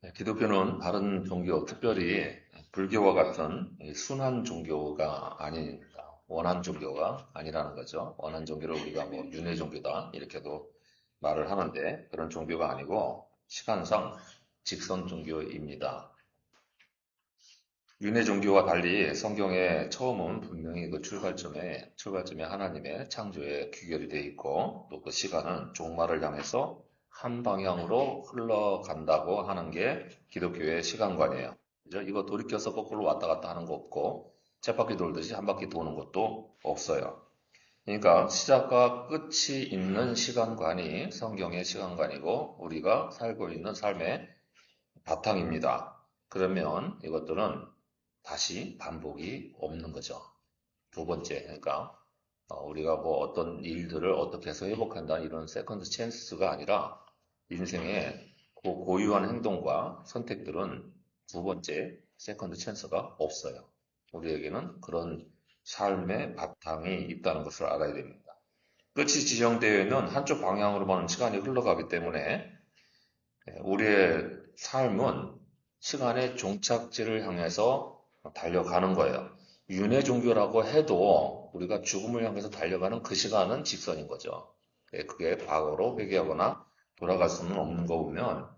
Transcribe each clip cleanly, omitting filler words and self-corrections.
네, 기독교는 다른 종교, 특별히 불교와 같은 이 순한 종교가 아닙니다. 원한 종교가 아니라는 거죠. 원한 종교를 우리가 뭐 윤회 종교다 이렇게도 말을 하는데 그런 종교가 아니고 시간상 직선 종교입니다. 윤회 종교와 달리 성경의 처음은 분명히 그 출발점에 하나님의 창조의 귀결이 되어 있고 또 그 시간은 종말을 향해서 한 방향으로 흘러간다고 하는 게 기독교의 시간관이에요. 그죠? 이거 돌이켜서 거꾸로 왔다 갔다 하는 거 없고 쳇바퀴 돌듯이 한 바퀴 도는 것도 없어요. 그러니까 시작과 끝이 있는 시간관이 성경의 시간관이고 우리가 살고 있는 삶의 바탕입니다. 그러면 이것들은 다시 반복이 없는 거죠. 두 번째, 그러니까 우리가 뭐 어떤 일들을 어떻게 해서 회복한다 이런 세컨드 찬스가 아니라 인생의 그 고유한 행동과 선택들은 두 번째 세컨드 찬스가 없어요. 우리에게는 그런 삶의 바탕이 있다는 것을 알아야 됩니다. 끝이 지정되어 있는 한쪽 방향으로만 시간이 흘러가기 때문에 우리의 삶은 시간의 종착지를 향해서 달려가는 거예요. 윤회 종교라고 해도 우리가 죽음을 향해서 달려가는 그 시간은 직선인 거죠. 그게 과거로 회귀하거나 돌아갈 수는 없는 거 보면,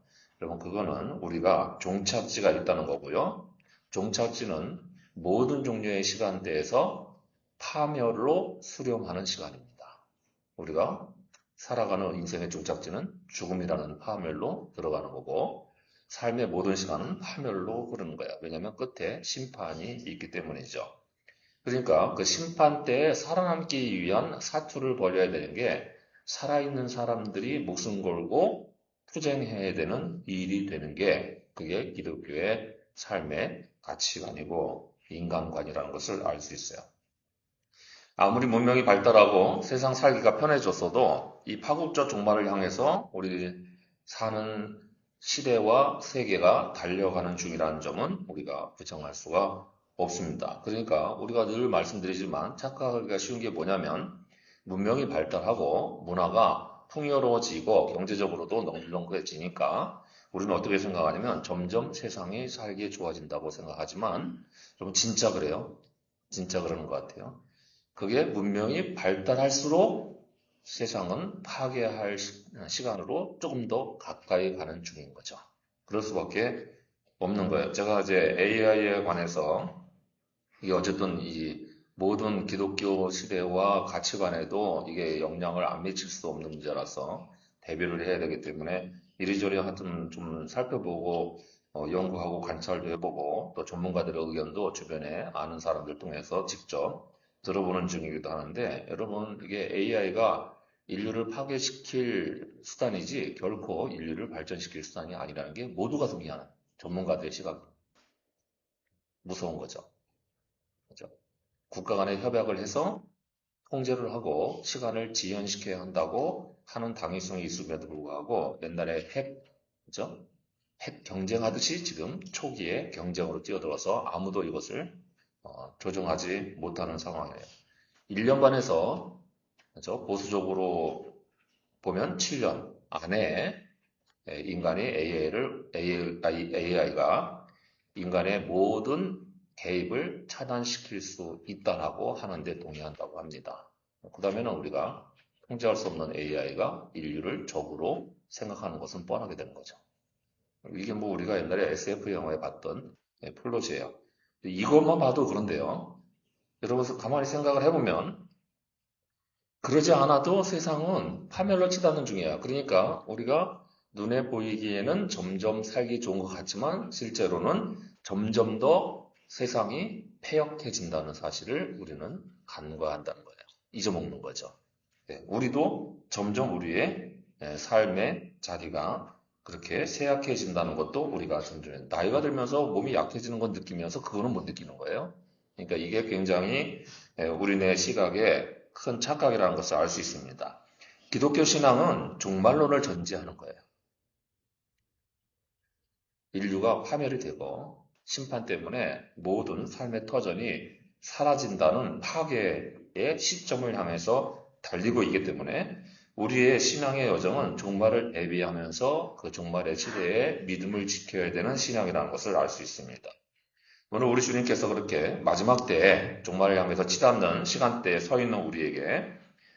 여러분, 그거는 우리가 종착지가 있다는 거고요. 종착지는 모든 종류의 시간대에서 파멸로 수렴하는 시간입니다. 우리가 살아가는 인생의 종착지는 죽음이라는 파멸로 들어가는 거고, 삶의 모든 시간은 파멸로 흐르는 거야. 왜냐하면 끝에 심판이 있기 때문이죠. 그러니까 그 심판 때에 살아남기 위한 사투를 벌여야 되는 게 살아있는 사람들이 목숨 걸고 투쟁해야 되는 일이 되는 게 그게 기독교의 삶의 가치관이고 인간관이라는 것을 알 수 있어요. 아무리 문명이 발달하고 세상 살기가 편해졌어도 이 파국적 종말을 향해서 우리 사는 시대와 세계가 달려가는 중이라는 점은 우리가 부정할 수가 없습니다. 그러니까 우리가 늘 말씀드리지만 착각하기가 쉬운 게 뭐냐면 문명이 발달하고 문화가 풍요로워지고 경제적으로도 넉넉해지니까 우리는 어떻게 생각하냐면 점점 세상이 살기 좋아진다고 생각하지만 좀 진짜 그래요? 진짜 그러는 것 같아요. 그게 문명이 발달할수록 세상은 파괴할 시간으로 조금 더 가까이 가는 중인 거죠. 그럴 수밖에 없는 거예요. 제가 이제 AI에 관해서 이게 어쨌든 이 모든 기독교 시대와 가치관에도 이게 영향을 안 미칠 수 없는 문제라서 대비를 해야 되기 때문에 이리저리 하여튼 좀 살펴보고 연구하고 관찰도 해보고 또 전문가들의 의견도 주변에 아는 사람들 통해서 직접 들어보는 중이기도 하는데 여러분 이게 AI가 인류를 파괴시킬 수단이지 결코 인류를 발전시킬 수단이 아니라는 게 모두가 동의하는 전문가들의 시각 무서운 거죠. 그죠? 국가 간에 협약을 해서 통제를 하고 시간을 지연시켜야 한다고 하는 당위성이 있음에도 불구하고 옛날에 그죠? 핵 경쟁하듯이 지금 초기에 경쟁으로 뛰어들어서 아무도 이것을 조종하지 못하는 상황이에요. 1년간에서 그죠? 보수적으로 보면 7년 안에 인간이 AI가 인간의 모든 개입을 차단시킬 수 있다라고 하는데 동의한다고 합니다. 그 다음에는 우리가 통제할 수 없는 AI가 인류를 적으로 생각하는 것은 뻔하게 되는 거죠. 이게 뭐 우리가 옛날에 SF 영화에 봤던 플롯이에요. 이것만 봐도 그런데요. 여러분 가만히 생각을 해보면 그러지 않아도 세상은 파멸로 치닫는 중이야. 그러니까 우리가 눈에 보이기에는 점점 살기 좋은 것 같지만 실제로는 점점 더 세상이 폐역해진다는 사실을 우리는 간과한다는 거예요. 잊어먹는 거죠. 네, 우리도 점점 우리의 삶의 자리가 그렇게 쇠약해진다는 것도 우리가 점점 나이가 들면서 몸이 약해지는 건 느끼면서 그거는 못 느끼는 거예요. 그러니까 이게 굉장히 우리네 시각에 큰 착각이라는 것을 알 수 있습니다. 기독교 신앙은 종말론을 전제하는 거예요. 인류가 파멸이 되고 심판 때문에 모든 삶의 터전이 사라진다는 파괴의 시점을 향해서 달리고 있기 때문에 우리의 신앙의 여정은 종말을 대비하면서 그 종말의 시대에 믿음을 지켜야 되는 신앙이라는 것을 알 수 있습니다. 오늘 우리 주님께서 그렇게 마지막 때에 종말을 향해서 치닫는 시간대에 서 있는 우리에게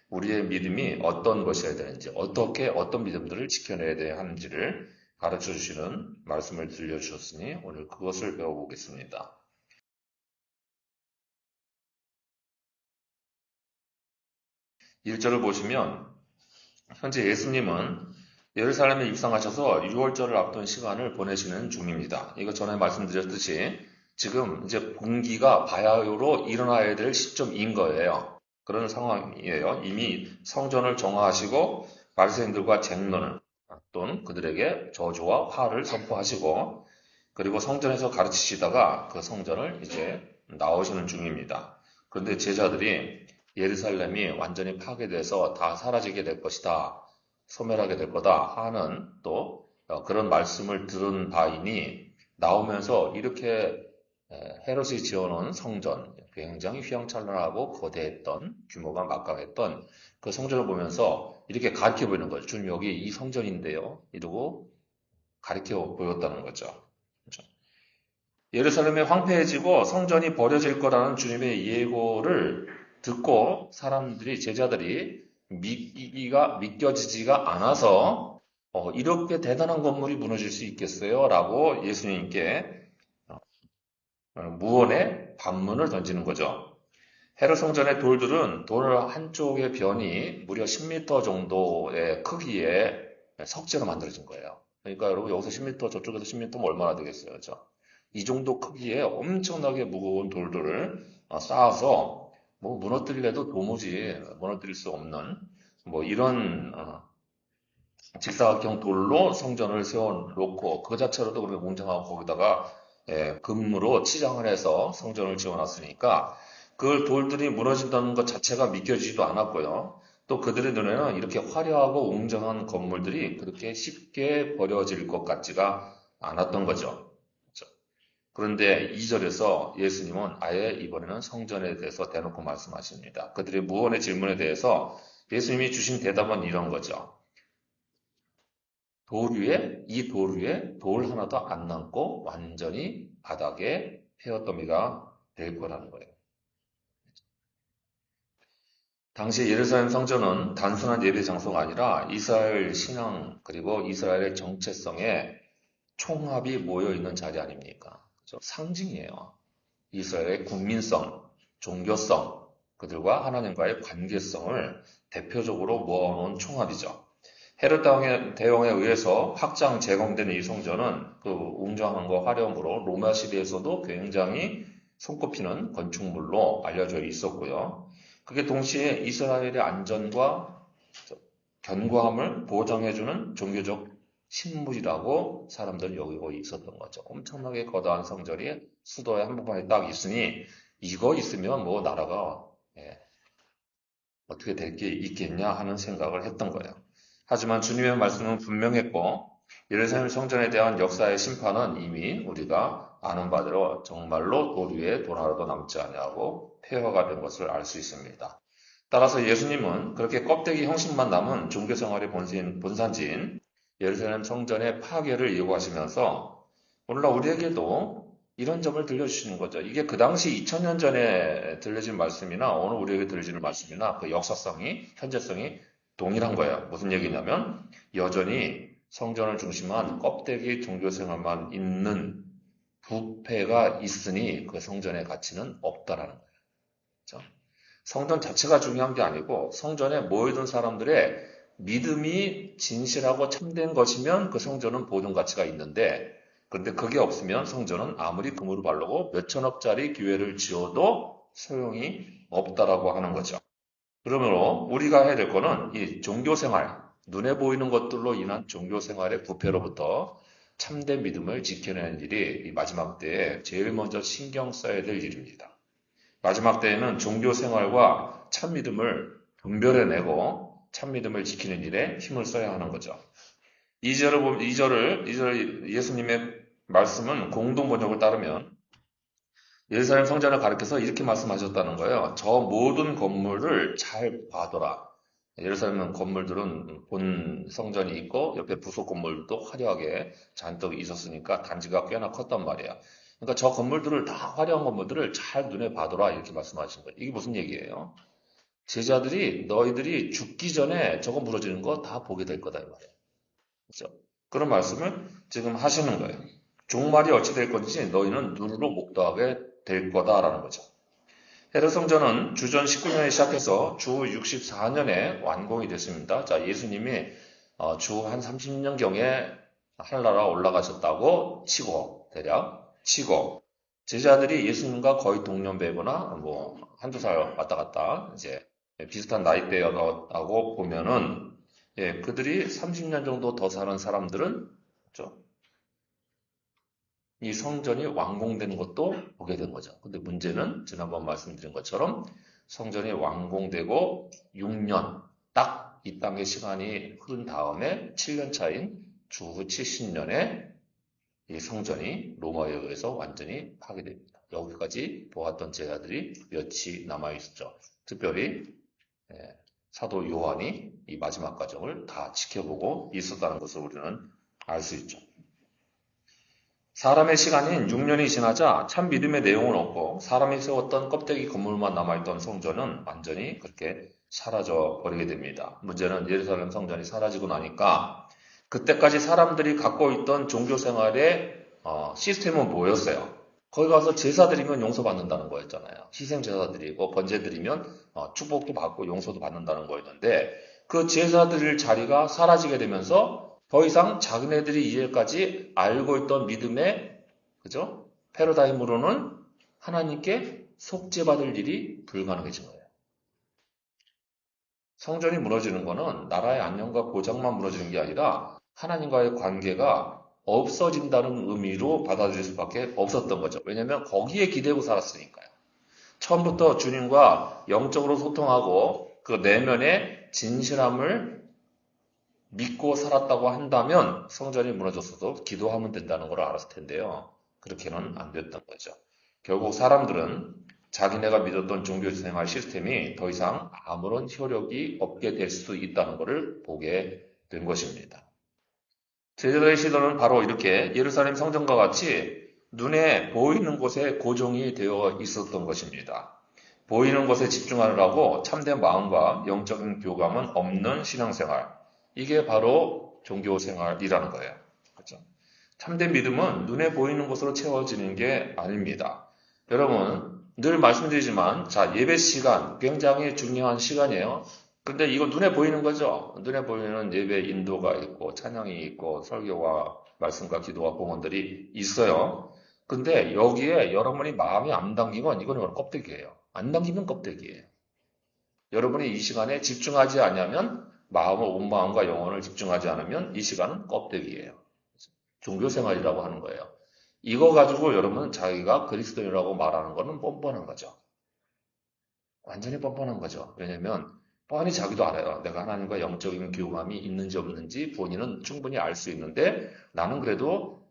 우리의 믿음이 어떤 것이어야 되는지, 어떤 믿음들을 지켜내야 하는지를 가르쳐 주시는 말씀을 들려주셨으니 오늘 그것을 배워보겠습니다. 1절을 보시면 현재 예수님은 예루살렘에 입성하셔서 유월절을 앞둔 시간을 보내시는 중입니다. 이거 전에 말씀드렸듯이 지금 이제 분기가 바야흐로 일어나야 될 시점인 거예요. 그런 상황이에요. 이미 성전을 정화하시고 바리새인들과 쟁론을 또는 그들에게 저주와 화를 선포하시고 그리고 성전에서 가르치시다가 그 성전을 이제 나오시는 중입니다. 그런데 제자들이 예루살렘이 완전히 파괴돼서 다 사라지게 될 것이다. 소멸하게 될 거다 하는 또 그런 말씀을 들은 바이니 나오면서 이렇게 헤롯이 지어놓은 성전, 굉장히 휘황찬란하고 거대했던 규모가 막강했던 그 성전을 보면서 이렇게 가리켜 보이는 거죠. 주님 여기 이 성전인데요. 이러고 가리켜 보였다는 거죠. 그렇죠? 예루살렘이 황폐해지고 성전이 버려질 거라는 주님의 예고를 듣고 사람들이, 제자들이 믿겨지지가 않아서 이렇게 대단한 건물이 무너질 수 있겠어요? 라고 예수님께 무언의 반문을 던지는 거죠. 헤롯 성전의 돌들은 돌 한쪽의 변이 무려 10m 정도의 크기의 석재로 만들어진 거예요. 그러니까 여러분 여기서 10m, 저쪽에서 10m면 얼마나 되겠어요? 그렇죠? 이 정도 크기의 엄청나게 무거운 돌들을 쌓아서 뭐 무너뜨리려도 도무지 무너뜨릴 수 없는 뭐 이런 직사각형 돌로 성전을 세워놓고 그 자체로도 그렇게 웅장하고 거기다가 금으로 치장을 해서 성전을 지어놨으니까 그 돌들이 무너진다는 것 자체가 믿겨지지도 않았고요. 또 그들의 눈에는 이렇게 화려하고 웅장한 건물들이 그렇게 쉽게 버려질 것 같지가 않았던 거죠. 그런데 2절에서 예수님은 아예 이번에는 성전에 대해서 대놓고 말씀하십니다. 그들의 무언의 질문에 대해서 예수님이 주신 대답은 이런 거죠. 이 돌 위에 돌 하나도 안 남고 완전히 바닥에 헤어더미가 될 거라는 거예요. 당시 예루살렘 성전은 단순한 예배 장소가 아니라 이스라엘 신앙 그리고 이스라엘의 정체성에 총합이 모여 있는 자리 아닙니까? 그렇죠? 상징이에요. 이스라엘의 국민성, 종교성, 그들과 하나님과의 관계성을 대표적으로 모아놓은 총합이죠. 헤롯 대왕에 의해서 확장 재건된 이 성전은 그 웅장함과 화려함으로 로마 시대에서도 굉장히 손꼽히는 건축물로 알려져 있었고요. 그게 동시에 이스라엘의 안전과 견고함을 보장해주는 종교적 신물이라고 사람들은 여기고 있었던 거죠. 엄청나게 거대한 성전이 수도의 한복판에 딱 있으니 이거 있으면 뭐 나라가 어떻게 될 게 있겠냐 하는 생각을 했던 거예요. 하지만 주님의 말씀은 분명했고 예루살렘 성전에 대한 역사의 심판은 이미 우리가 아는 바대로 정말로 돌 위에 돌 하나도 남지 아니하고 폐허가 된 것을 알 수 있습니다. 따라서 예수님은 그렇게 껍데기 형식만 남은 종교생활의 본산지인 예루살렘 성전의 파괴를 예고하시면서 오늘날 우리에게도 이런 점을 들려주시는 거죠. 이게 그 당시 2000년 전에 들려진 말씀이나 오늘 우리에게 들려지는 말씀이나 그 역사성이, 현재성이 동일한 거예요. 무슨 얘기냐면 여전히 성전을 중심한 껍데기 종교생활만 있는 부패가 있으니 그 성전의 가치는 없다라는 거예요. 그렇죠? 성전 자체가 중요한 게 아니고 성전에 모여든 사람들의 믿음이 진실하고 참된 것이면 그 성전은 보존 가치가 있는데 그런데 그게 없으면 성전은 아무리 금으로 바르고 몇천억짜리 교회를 지어도 소용이 없다라고 하는 거죠. 그러므로 우리가 해야 될 거는 이 종교생활, 눈에 보이는 것들로 인한 종교생활의 부패로부터 참된 믿음을 지켜내는 일이 이 마지막 때에 제일 먼저 신경 써야 될 일입니다. 마지막 때에는 종교생활과 참믿음을 분별해내고 참믿음을 지키는 일에 힘을 써야 하는 거죠. 2절 예수님의 말씀은 공동 번역을 따르면 예루살렘 성전을 가리켜서 이렇게 말씀하셨다는 거예요. 저 모든 건물을 잘 봐둬라. 예루살렘 건물들은 본 성전이 있고 옆에 부속 건물도 화려하게 잔뜩 있었으니까 단지가 꽤나 컸단 말이야. 그러니까 저 건물들을 다 화려한 건물들을 잘 눈에 봐둬라 이렇게 말씀하신 거예요. 이게 무슨 얘기예요? 제자들이 너희들이 죽기 전에 저거 무너지는 거 다 보게 될 거다 이 말이에요. 그렇죠? 그런 말씀을 지금 하시는 거예요. 종말이 어찌 될 건지 너희는 눈으로 목도하게 될 거다라는 거죠. 헤롯 성전은 주전 19년에 시작해서 주 64년에 완공이 됐습니다. 자, 예수님이 주 한 30년경에 하늘나라 올라가셨다고 치고, 대략 치고, 제자들이 예수님과 거의 동년배거나 뭐 한두 살 왔다 갔다 이제 비슷한 나이대라고 보면은 그들이 30년 정도 더 사는 사람들은 그렇죠? 이 성전이 완공되는 것도 보게 된 거죠. 근데 문제는 지난번 말씀드린 것처럼 성전이 완공되고 6년 딱 이 땅의 시간이 흐른 다음에 7년 차인 주후 70년에 이 성전이 로마에 의해서 완전히 파괴됩니다. 여기까지 보았던 제자들이 몇이 남아있었죠. 특별히 사도 요한이 이 마지막 과정을 다 지켜보고 있었다는 것을 우리는 알 수 있죠. 사람의 시간인 6년이 지나자 참 믿음의 내용은 없고 사람이 세웠던 껍데기 건물만 남아있던 성전은 완전히 그렇게 사라져 버리게 됩니다. 문제는 예루살렘 성전이 사라지고 나니까 그때까지 사람들이 갖고 있던 종교 생활의 시스템은 뭐였어요? 거기 가서 제사 드리면 용서받는다는 거였잖아요. 희생 제사 드리고 번제 드리면 축복도 받고 용서도 받는다는 거였는데 그 제사 드릴 자리가 사라지게 되면서 더 이상 자기네들이 이제까지 알고 있던 믿음의 그죠? 패러다임으로는 하나님께 속죄받을 일이 불가능해진 거예요. 성전이 무너지는 거는 나라의 안녕과 보장만 무너지는 게 아니라 하나님과의 관계가 없어진다는 의미로 받아들일 수밖에 없었던 거죠. 왜냐하면 거기에 기대고 살았으니까요. 처음부터 주님과 영적으로 소통하고 그 내면의 진실함을 믿고 살았다고 한다면 성전이 무너졌어도 기도하면 된다는 걸 알았을 텐데요. 그렇게는 안 됐던 거죠. 결국 사람들은 자기네가 믿었던 종교생활 시스템이 더 이상 아무런 효력이 없게 될 수 있다는 것을 보게 된 것입니다. 제자들의 시도는 바로 이렇게 예루살렘 성전과 같이 눈에 보이는 곳에 고정이 되어 있었던 것입니다. 보이는 것에 집중하느라고 참된 마음과 영적인 교감은 없는 신앙생활. 이게 바로 종교생활이라는 거예요. 그렇죠? 참된 믿음은 눈에 보이는 것으로 채워지는 게 아닙니다. 여러분, 늘 말씀드리지만, 자, 예배 시간, 굉장히 중요한 시간이에요. 근데 이거 눈에 보이는 거죠? 눈에 보이는 예배 인도가 있고, 찬양이 있고, 설교와 말씀과 기도와 봉헌들이 있어요. 근데 여기에 여러분이 마음이 안 담기면 이거는 껍데기예요. 안 담기면 껍데기예요. 여러분이 이 시간에 집중하지 않으면 마음을 온 마음과 영혼을 집중하지 않으면 이 시간은 껍데기예요. 종교생활이라고 하는 거예요. 이거 가지고 여러분은 자기가 그리스도인이라고 말하는 거는 뻔뻔한 거죠. 완전히 뻔뻔한 거죠. 왜냐하면 뻔히 자기도 알아요. 내가 하나님과 영적인 교감이 있는지 없는지 본인은 충분히 알 수 있는데 나는 그래도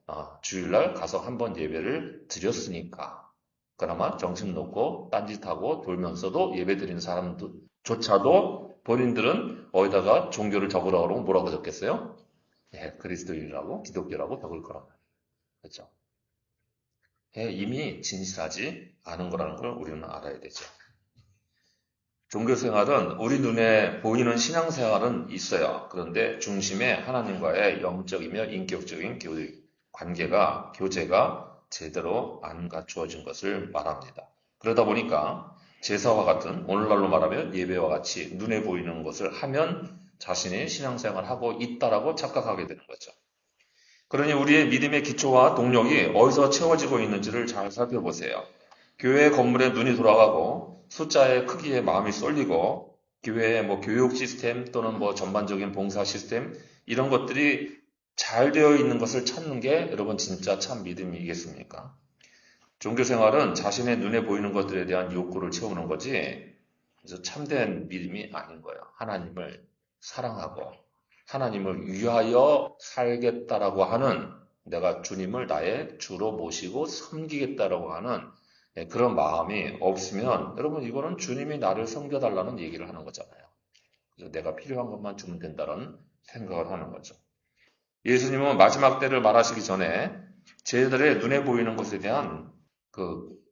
주일날 가서 한번 예배를 드렸으니까 그나마 정신 놓고 딴짓하고 돌면서도 예배 드리는 사람조차도 본인들은 어디다가 종교를 적으라고 그러면 뭐라고 적겠어요? 예, 그리스도인이라고 기독교라고 적을 거란 말이에요. 그렇죠? 예, 이미 진실하지 않은 거라는 걸 우리는 알아야 되죠. 종교생활은 우리 눈에 보이는 신앙생활은 있어요. 그런데 중심에 하나님과의 영적이며 인격적인 관계가, 교제가 제대로 안 갖추어진 것을 말합니다. 그러다 보니까 제사와 같은 오늘날로 말하면 예배와 같이 눈에 보이는 것을 하면 자신이 신앙생활을 하고 있다라고 착각하게 되는 거죠. 그러니 우리의 믿음의 기초와 동력이 어디서 채워지고 있는지를 잘 살펴보세요. 교회 건물에 눈이 돌아가고 숫자의 크기에 마음이 쏠리고 교회의 교육 시스템 또는 전반적인 봉사 시스템 이런 것들이 잘 되어 있는 것을 찾는 게 여러분 진짜 참 믿음이겠습니까? 종교생활은 자신의 눈에 보이는 것들에 대한 욕구를 채우는 거지 그래서 참된 믿음이 아닌 거예요. 하나님을 사랑하고 하나님을 위하여 살겠다라고 하는 내가 주님을 나의 주로 모시고 섬기겠다라고 하는 그런 마음이 없으면 여러분 이거는 주님이 나를 섬겨달라는 얘기를 하는 거잖아요. 그래서 내가 필요한 것만 주면 된다는 생각을 하는 거죠. 예수님은 마지막 때를 말하시기 전에 제자들의 눈에 보이는 것에 대한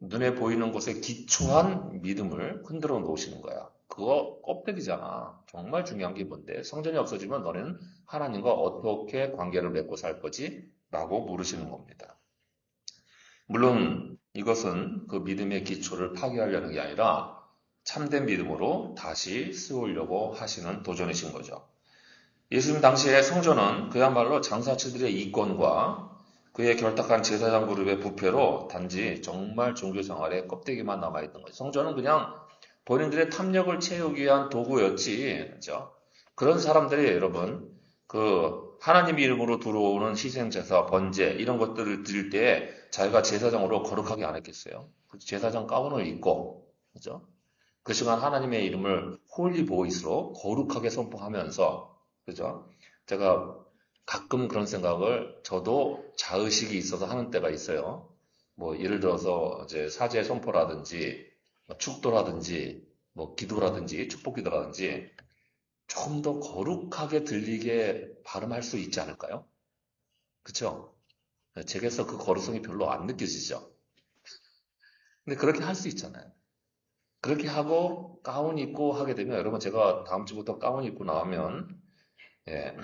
눈에 보이는 것에 기초한 믿음을 흔들어 놓으시는 거야. 그거 껍데기잖아. 정말 중요한 게 뭔데? 성전이 없어지면 너는 하나님과 어떻게 관계를 맺고 살 거지? 라고 물으시는 겁니다. 물론 이것은 그 믿음의 기초를 파괴하려는 게 아니라 참된 믿음으로 다시 세우려고 하시는 도전이신 거죠. 예수님 당시의 성전은 그야말로 장사치들의 이권과 그의 결탁한 제사장 그룹의 부패로 단지 정말 종교 생활의 껍데기만 남아있던 거죠. 성전은 그냥 본인들의 탐욕을 채우기 위한 도구였지. 그렇죠? 그런 사람들이 여러분, 하나님 이름으로 들어오는 희생제사, 번제, 이런 것들을 드릴 때 자기가 제사장으로 거룩하게 안 했겠어요? 제사장 가운을 입고, 그죠? 그 시간 하나님의 이름을 홀리 보이스로 거룩하게 선포하면서, 그죠? 제가 가끔 그런 생각을 저도 자의식이 있어서 하는 때가 있어요. 뭐 예를 들어서 이제 사제 선포라든지 축도라든지 뭐 기도라든지 축복 기도라든지 좀 더 거룩하게 들리게 발음할 수 있지 않을까요? 그쵸? 제게서 그 거룩성이 별로 안 느껴지죠. 근데 그렇게 할 수 있잖아요. 그렇게 하고 가운 입고 하게 되면 여러분 제가 다음 주부터 가운 입고 나오면 예,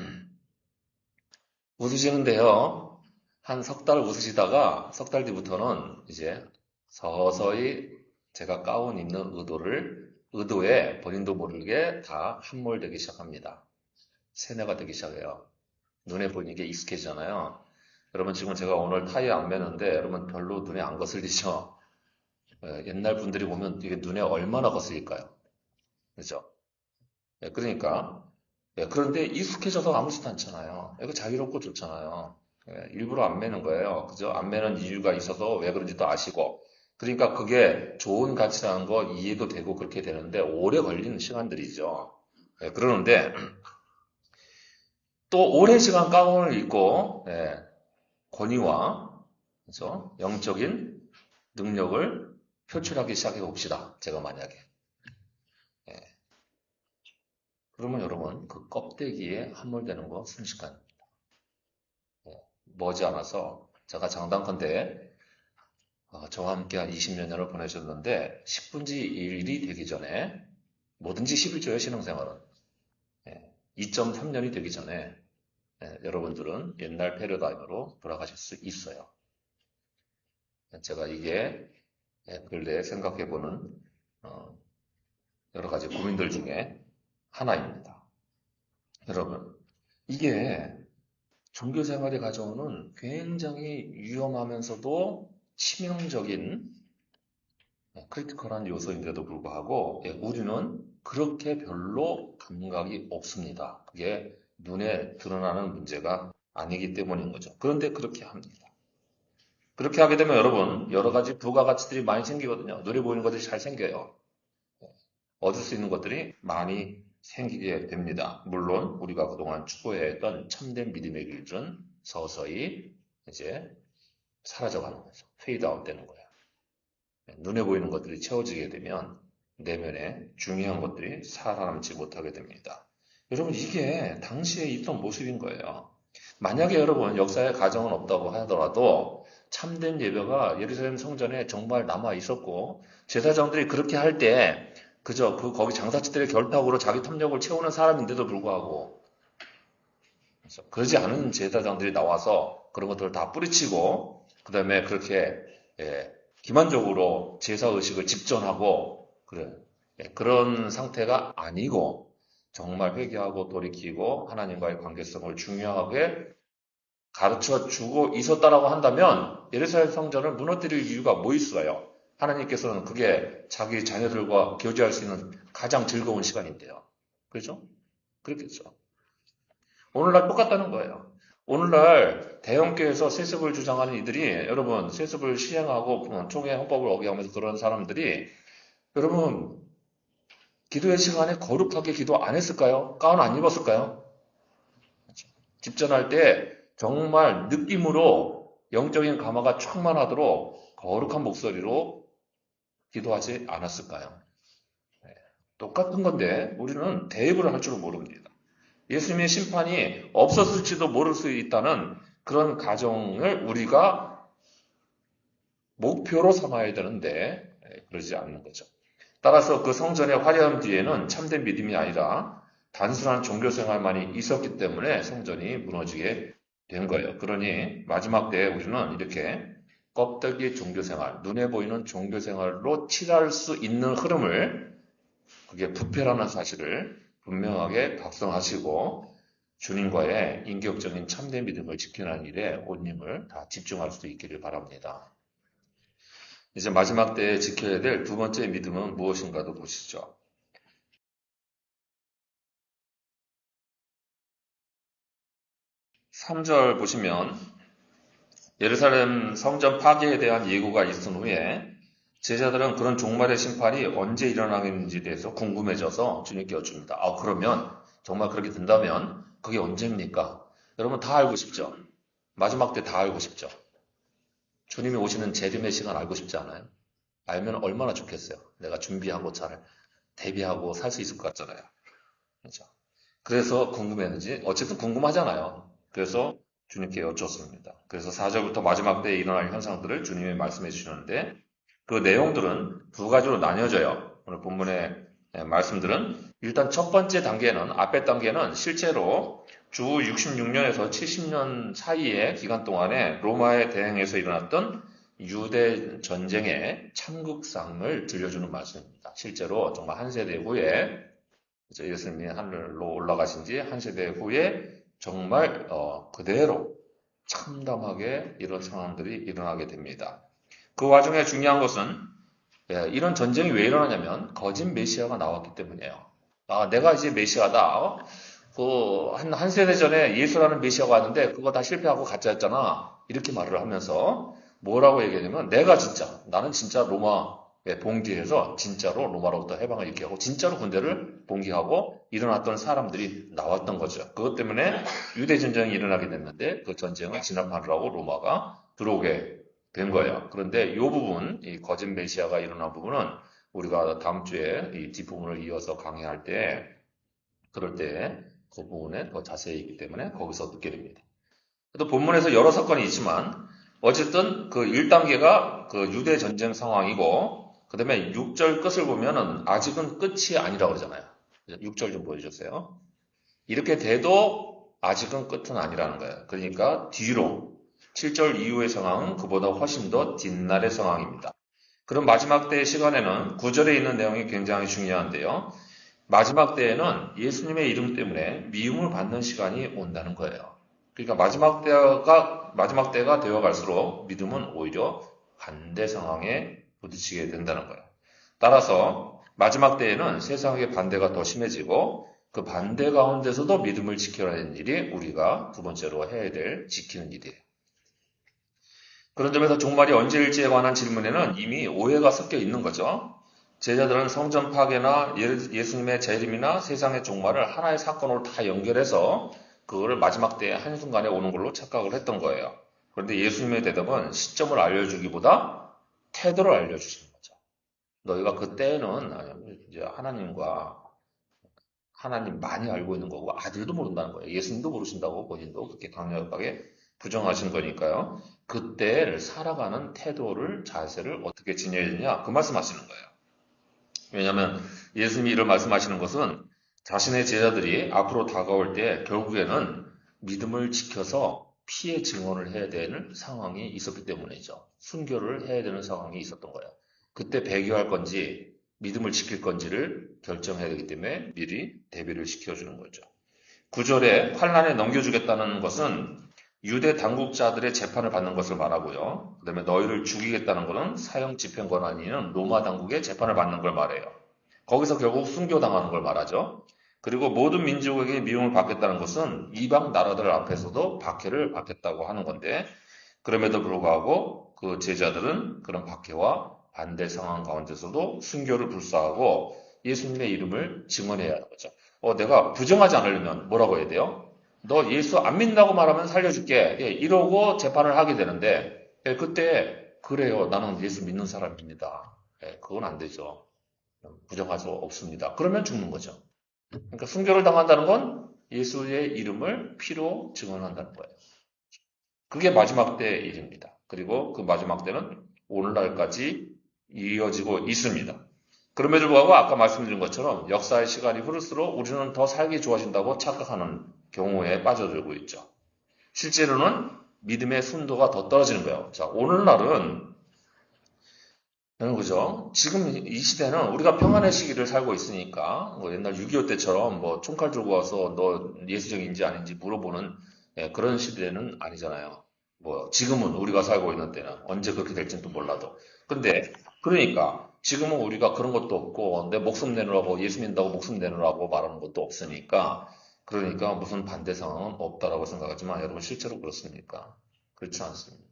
웃으시는데요. 한 석 달 웃으시다가 석 달 뒤부터는 이제 서서히 제가 가운 입는 의도에 본인도 모르게 다 함몰되기 시작합니다. 세뇌가 되기 시작해요. 눈에 보이는 게 익숙해지잖아요. 여러분 지금 제가 오늘 타이 안 매는데 여러분 별로 눈에 안 거슬리죠? 옛날 분들이 보면 이게 눈에 얼마나 거슬릴까요? 그죠? 그러니까 그런데 익숙해져서 아무렇지도 않잖아요. 이거 자유롭고 좋잖아요. 일부러 안 매는 거예요. 그죠? 안 매는 이유가 있어서 왜 그런지도 아시고. 그러니까 그게 좋은 가치라는 거 이해도 되고 그렇게 되는데 오래 걸리는 시간들이죠. 그러는데 또 오랜 시간 가운을 입고 권위와 그죠? 영적인 능력을 표출하기 시작해 봅시다. 제가 만약에. 그러면 여러분 그 껍데기에 함몰되는 거 순식간 머지않아서 제가 장담컨대 저와 함께 한 20여 년을 보내셨는데 10분지 1이 되기 전에 뭐든지 11조의 신앙생활은 2.3년이 되기 전에 여러분들은 옛날 패러다임으로 돌아가실 수 있어요. 제가 이게 근래에 생각해보는 여러 가지 고민들 중에 하나입니다. 여러분, 이게 종교생활에 가져오는 굉장히 위험하면서도 치명적인 크리티컬한 요소인데도 불구하고 우리는 그렇게 별로 감각이 없습니다. 그게 눈에 드러나는 문제가 아니기 때문인 거죠. 그런데 그렇게 합니다. 그렇게 하게 되면 여러분 여러 가지 부가가치들이 많이 생기거든요. 눈에 보이는 것들이 잘 생겨요. 얻을 수 있는 것들이 많이 생기게 됩니다. 물론 우리가 그동안 추구해왔던 참된 믿음의 길은 서서히 이제 사라져가는 거죠. 페이드아웃 되는 거예요. 눈에 보이는 것들이 채워지게 되면 내면에 중요한 것들이 살아남지 못하게 됩니다. 여러분 이게 당시에 있던 모습인 거예요. 만약에 여러분 역사의 가정은 없다고 하더라도 참된 예배가 예루살렘 성전에 정말 남아 있었고 제사장들이 그렇게 할 때 그저 거기 장사치들의 결탁으로 자기 탐욕을 채우는 사람인데도 불구하고 그러지 않은 제사장들이 나와서 그런 것들을 다 뿌리치고 그 다음에 그렇게 기만적으로 제사의식을 집전하고 그런 상태가 아니고 정말 회개하고 돌이키고 하나님과의 관계성을 중요하게 가르쳐주고 있었다라고 한다면 예루살렘 성전을 무너뜨릴 이유가 뭐 있어요? 하나님께서는 그게 자기 자녀들과 교제할 수 있는 가장 즐거운 시간인데요. 그렇죠? 그렇겠죠. 오늘날 똑같다는 거예요. 오늘날 대형교회에서 세습을 주장하는 이들이 여러분 세습을 시행하고 총회 헌법을 어기하면서 그런 사람들이 여러분 기도의 시간에 거룩하게 기도 안 했을까요? 가운 안 입었을까요? 집전할 때 정말 느낌으로 영적인 감화가 충만하도록 거룩한 목소리로 기도하지 않았을까요? 똑같은 건데 우리는 대입을 할 줄은 모릅니다. 예수님의 심판이 없었을지도 모를 수 있다는 그런 가정을 우리가 목표로 삼아야 되는데 그러지 않는 거죠. 따라서 그 성전의 화려함 뒤에는 참된 믿음이 아니라 단순한 종교 생활만이 있었기 때문에 성전이 무너지게 된 거예요. 그러니 마지막 때에 우리는 이렇게 껍데기 종교 생활, 눈에 보이는 종교 생활로 칠할 수 있는 흐름을, 그게 부패라는 사실을 분명하게 각성하시고 주님과의 인격적인 참된 믿음을 지키는 일에 온 힘을 다 집중할 수 있기를 바랍니다. 이제 마지막 때에 지켜야 될 두 번째 믿음은 무엇인가도 보시죠. 3절 보시면 예루살렘 성전 파괴에 대한 예고가 있은 후에 제자들은 그런 종말의 심판이 언제 일어나겠는지에 대해서 궁금해져서 주님께 여쭙니다. 그러면 정말 그렇게 된다면 그게 언제입니까? 여러분 다 알고 싶죠? 마지막 때 다 알고 싶죠? 주님이 오시는 재림의 시간 알고 싶지 않아요? 알면 얼마나 좋겠어요. 내가 준비하고 잘 대비하고 살 수 있을 것 같잖아요. 그렇죠? 그래서 궁금했는지, 어쨌든 궁금하잖아요. 그래서 주님께 여쭙습니다. 그래서 4절부터 마지막 때에 일어날 현상들을 주님이 말씀해 주시는데 그 내용들은 두 가지로 나뉘어져요. 오늘 본문의 말씀들은 일단 첫 번째 단계는, 앞에 단계는 실제로 주 66년에서 70년 사이의 기간 동안에 로마에 대항해서 일어났던 유대 전쟁의 참극상을 들려주는 말씀입니다. 실제로 정말 한 세대 후에 예수님이 하늘로 올라가신 지 한 세대 후에 정말 그대로 참담하게 이런 상황들이 일어나게 됩니다. 그 와중에 중요한 것은 이런 전쟁이 왜 일어나냐면 거짓 메시아가 나왔기 때문이에요. 내가 이제 메시아다. 한 세대 전에 예수라는 메시아가 왔는데 그거 다 실패하고 가짜였잖아. 이렇게 말을 하면서 뭐라고 얘기하냐면 나는 진짜 로마에 봉기해서 진짜로 로마로부터 해방을 일으키고 진짜로 군대를 봉기하고 일어났던 사람들이 나왔던 거죠. 그것 때문에 유대 전쟁이 일어나게 됐는데 그 전쟁을 진압하려고 로마가 들어오게 된 거예요. 그런데 이 부분, 이 거짓 메시아가 일어난 부분은 우리가 다음 주에 이 뒷부분을 이어서 강의할 때, 그럴 때 그 부분에 더 자세히 있기 때문에 거기서 듣게 됩니다. 또 본문에서 여러 사건이 있지만 어쨌든 그 1단계가 그 유대 전쟁 상황이고 그 다음에 6절 끝을 보면은 아직은 끝이 아니라고 그러잖아요. 6절 좀 보여주세요. 이렇게 돼도 아직은 끝은 아니라는 거예요. 그러니까 뒤로 7절 이후의 상황은 그보다 훨씬 더 뒷날의 상황입니다. 그럼 마지막 때의 시간에는 9절에 있는 내용이 굉장히 중요한데요. 마지막 때에는 예수님의 이름 때문에 미움을 받는 시간이 온다는 거예요. 그러니까 마지막 때가 되어 갈수록 믿음은 오히려 반대 상황에 부딪히게 된다는 거예요. 따라서 마지막 때에는 세상의 반대가 더 심해지고 그 반대 가운데서도 믿음을 지켜야 하는 일이 우리가 두 번째로 해야 될 지키는 일이에요. 그런 점에서 종말이 언제일지에 관한 질문에는 이미 오해가 섞여 있는 거죠. 제자들은 성전 파괴나 예수님의 재림이나 세상의 종말을 하나의 사건으로 다 연결해서 그거를 마지막 때의 한순간에 오는 걸로 착각을 했던 거예요. 그런데 예수님의 대답은 시점을 알려주기보다 태도를 알려주시는 거죠. 너희가 그때는 이제 하나님 많이 알고 있는 거고 아들도 모른다는 거예요. 예수님도 모르신다고 본인도 그렇게 강력하게 부정하신 거니까요. 그때를 살아가는 태도를, 자세를 어떻게 지녀야 되냐 그 말씀하시는 거예요. 왜냐하면 예수님이 이런 말씀하시는 것은 자신의 제자들이 앞으로 다가올 때 결국에는 믿음을 지켜서 피해 증언을 해야 되는 상황이 있었기 때문이죠. 순교를 해야 되는 상황이 있었던 거예요. 그때 배교할 건지 믿음을 지킬 건지를 결정해야 되기 때문에 미리 대비를 시켜주는 거죠. 9절에 환란에 넘겨주겠다는 것은 유대 당국자들의 재판을 받는 것을 말하고요. 그 다음에 너희를 죽이겠다는 것은 사형 집행권 아니면 로마 당국의 재판을 받는 걸 말해요. 거기서 결국 순교당하는 걸 말하죠. 그리고 모든 민족에게 미움을 받겠다는 것은 이방 나라들 앞에서도 박해를 받겠다고 하는 건데 그럼에도 불구하고 그 제자들은 그런 박해와 반대 상황 가운데서도 순교를 불사하고 예수님의 이름을 증언해야 하는 거죠. 내가 부정하지 않으려면 뭐라고 해야 돼요? 너 예수 안 믿는다고 말하면 살려줄게. 이러고 재판을 하게 되는데 그때 그래요. 나는 예수 믿는 사람입니다. 그건 안 되죠. 부정할 수 없습니다. 그러면 죽는 거죠. 그러니까 순교를 당한다는 건 예수의 이름을 피로 증언한다는 거예요. 그게 마지막 때의 일입니다. 그리고 그 마지막 때는 오늘날까지 이어지고 있습니다. 그럼에도 불구하고 아까 말씀드린 것처럼 역사의 시간이 흐를수록 우리는 더 살기 좋아진다고 착각하는 경우에 빠져들고 있죠. 실제로는 믿음의 순도가 더 떨어지는 거예요. 자, 오늘날은 그죠? 지금 이 시대는 우리가 평안의 시기를 살고 있으니까 뭐 옛날 6.25 때처럼 뭐 총칼 들고 와서 너 예수적인지 아닌지 물어보는 그런 시대는 아니잖아요. 뭐 지금은 우리가 살고 있는 때는 언제 그렇게 될지는 또 몰라도. 근데 그러니까 지금은 우리가 그런 것도 없고 내 목숨 내놓으라고 예수 믿는다고 목숨 내놓으라고 말하는 것도 없으니까 그러니까 무슨 반대 상황은 없다라고 생각하지만 여러분 실제로 그렇습니까? 그렇지 않습니다.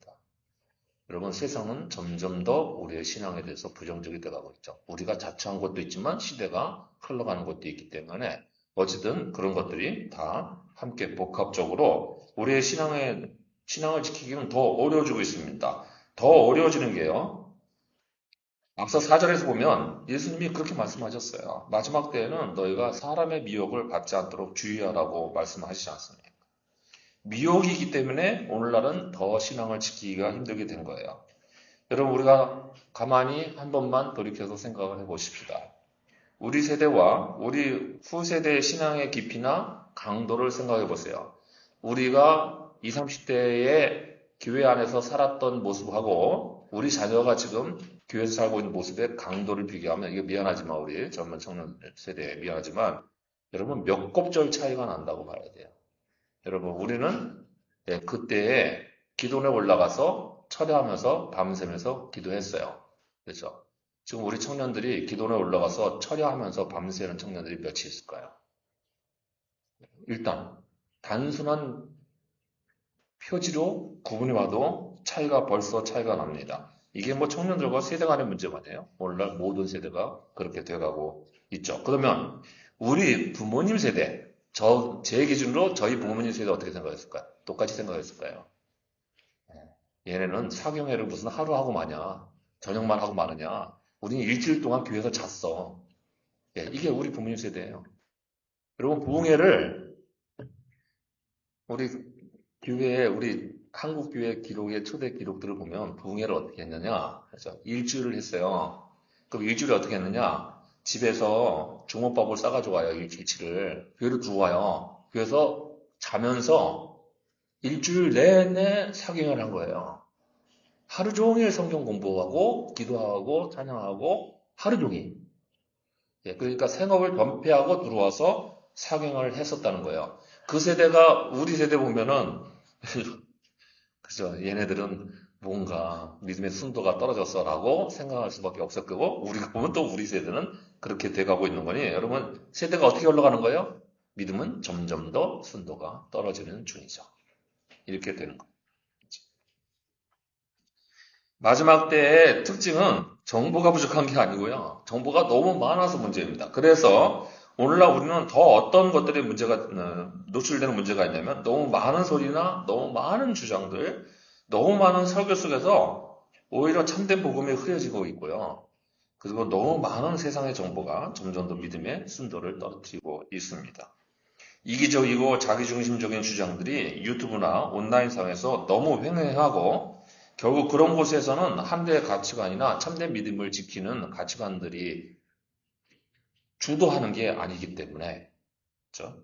여러분 세상은 점점 더 우리의 신앙에 대해서 부정적이 돼가고 있죠. 우리가 자처한 것도 있지만 시대가 흘러가는 것도 있기 때문에 어쨌든 그런 것들이 다 함께 복합적으로 우리의 신앙을 지키기는 더 어려워지고 있습니다. 더 어려워지는 게요. 앞서 4절에서 보면 예수님이 그렇게 말씀하셨어요. 마지막 때에는 너희가 사람의 미혹을 받지 않도록 주의하라고 말씀하시지 않습니까? 미혹이기 때문에 오늘날은 더 신앙을 지키기가 힘들게 된 거예요. 여러분, 우리가 가만히 한 번만 돌이켜서 생각을 해보십시다. 우리 세대와 우리 후세대의 신앙의 깊이나 강도를 생각해 보세요. 우리가 20, 30대의 교회 안에서 살았던 모습하고 우리 자녀가 지금 교회에서 살고 있는 모습의 강도를 비교하면 이게 미안하지만 우리 젊은 청년 세대에 미안하지만 여러분 몇 곱절 차이가 난다고 봐야 돼요. 여러분, 우리는 그때에 기도원에 올라가서 철야하면서 밤새면서 기도했어요. 그렇죠? 지금 우리 청년들이 기도원에 올라가서 철야하면서 밤새는 청년들이 몇이 있을까요? 일단 단순한 표지로 구분해 봐도 벌써 차이가 납니다. 이게 뭐 청년들과 세대 간의 문제가 아니에요. 오늘날 모든 세대가 그렇게 돼가고 있죠. 그러면 우리 부모님 세대, 제 기준으로 저희 부모님 세대 어떻게 생각했을까요? 똑같이 생각했을까요? 얘네는 사경회를 무슨 하루 하고 마냐? 저녁만 하고 마느냐? 우리는 일주일 동안 교회에서 잤어. 이게 우리 부모님 세대예요. 여러분, 부흥회를 우리 우리 한국 교회 기록의 초대 기록들을 보면 부흥회를 어떻게 했느냐? 그래서 일주일을 했어요. 그럼 일주일에 어떻게 했느냐? 집에서 주먹밥을 싸가지고 와요. 일주일치를. 교회를 두고 와요. 그래서 자면서 일주일 내내 사경을 한 거예요. 하루 종일 성경 공부하고 기도하고 찬양하고 하루 종일. 그러니까 생업을 전폐하고 들어와서 사경을 했었다는 거예요. 그 세대가 우리 세대 보면은 그죠? 얘네들은 뭔가 믿음의 순도가 떨어졌어라고 생각할 수밖에 없을 거고 우리가 보면 또 우리 세대는 그렇게 돼가고 있는 거니 여러분 세대가 어떻게 올라가는 거예요? 믿음은 점점 더 순도가 떨어지는 중이죠. 이렇게 되는 거예요. 마지막 때의 특징은 정보가 부족한 게 아니고요. 정보가 너무 많아서 문제입니다. 그래서 오늘날 우리는 더 어떤 것들이 노출되는 문제가 있냐면 너무 많은 소리나 너무 많은 주장들, 너무 많은 설교 속에서 오히려 참된 복음이 흐려지고 있고요. 그리고 너무 많은 세상의 정보가 점점 더 믿음의 순도를 떨어뜨리고 있습니다. 이기적이고 자기중심적인 주장들이 유튜브나 온라인상에서 너무 횡행하고 결국 그런 곳에서는 한대의 가치관이나 참된 믿음을 지키는 가치관들이 주도하는 게 아니기 때문에 그렇죠?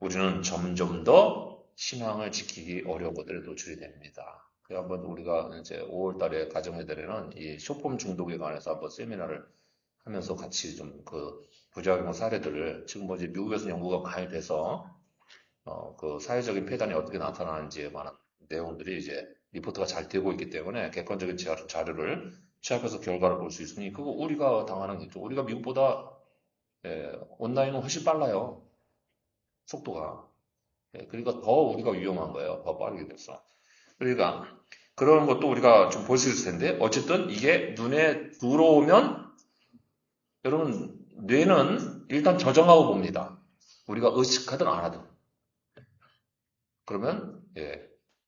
우리는 점점 더 신앙을 지키기 어려운 것들에 노출이 됩니다. 그 한번 우리가 이제 5월 달에 가정회달에는 이 쇼폼 중독에 관해서 한번 세미나를 하면서 같이 좀 그 부작용 사례들을 지금 뭐 이제 미국에서 연구가 많이 돼서 그 사회적인 폐단이 어떻게 나타나는지에 관한 내용들이 이제 리포트가 잘 되고 있기 때문에 객관적인 자료를 취합해서 결과를 볼 수 있으니 그거 우리가 당하는 게 있죠. 우리가 미국보다 온라인은 훨씬 빨라요. 속도가. 그러니까 더 우리가 위험한 거예요. 더 빠르게 돼서. 그러니까 그런 것도 우리가 좀 볼 수 있을 텐데 어쨌든 이게 눈에 들어오면 여러분 뇌는 일단 저장하고 봅니다. 우리가 의식하든 안 하든. 그러면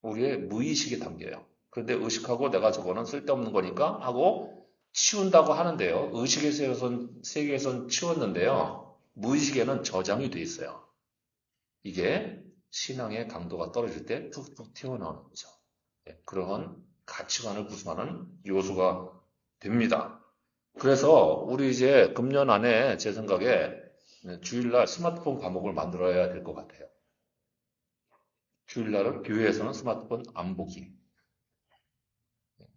우리의 무의식에 담겨요. 그런데 의식하고 내가 저거는 쓸데없는 거니까 하고 치운다고 하는데요. 의식에선 세계에선 치웠는데요. 무의식에는 저장이 돼 있어요. 이게 신앙의 강도가 떨어질 때 툭툭 튀어나오는 거죠. 그런 가치관을 구성하는 요소가 됩니다. 그래서 우리 이제 금년 안에 제 생각에 주일날 스마트폰 과목을 만들어야 될 것 같아요. 주일날은 교회에서는 스마트폰 안 보기.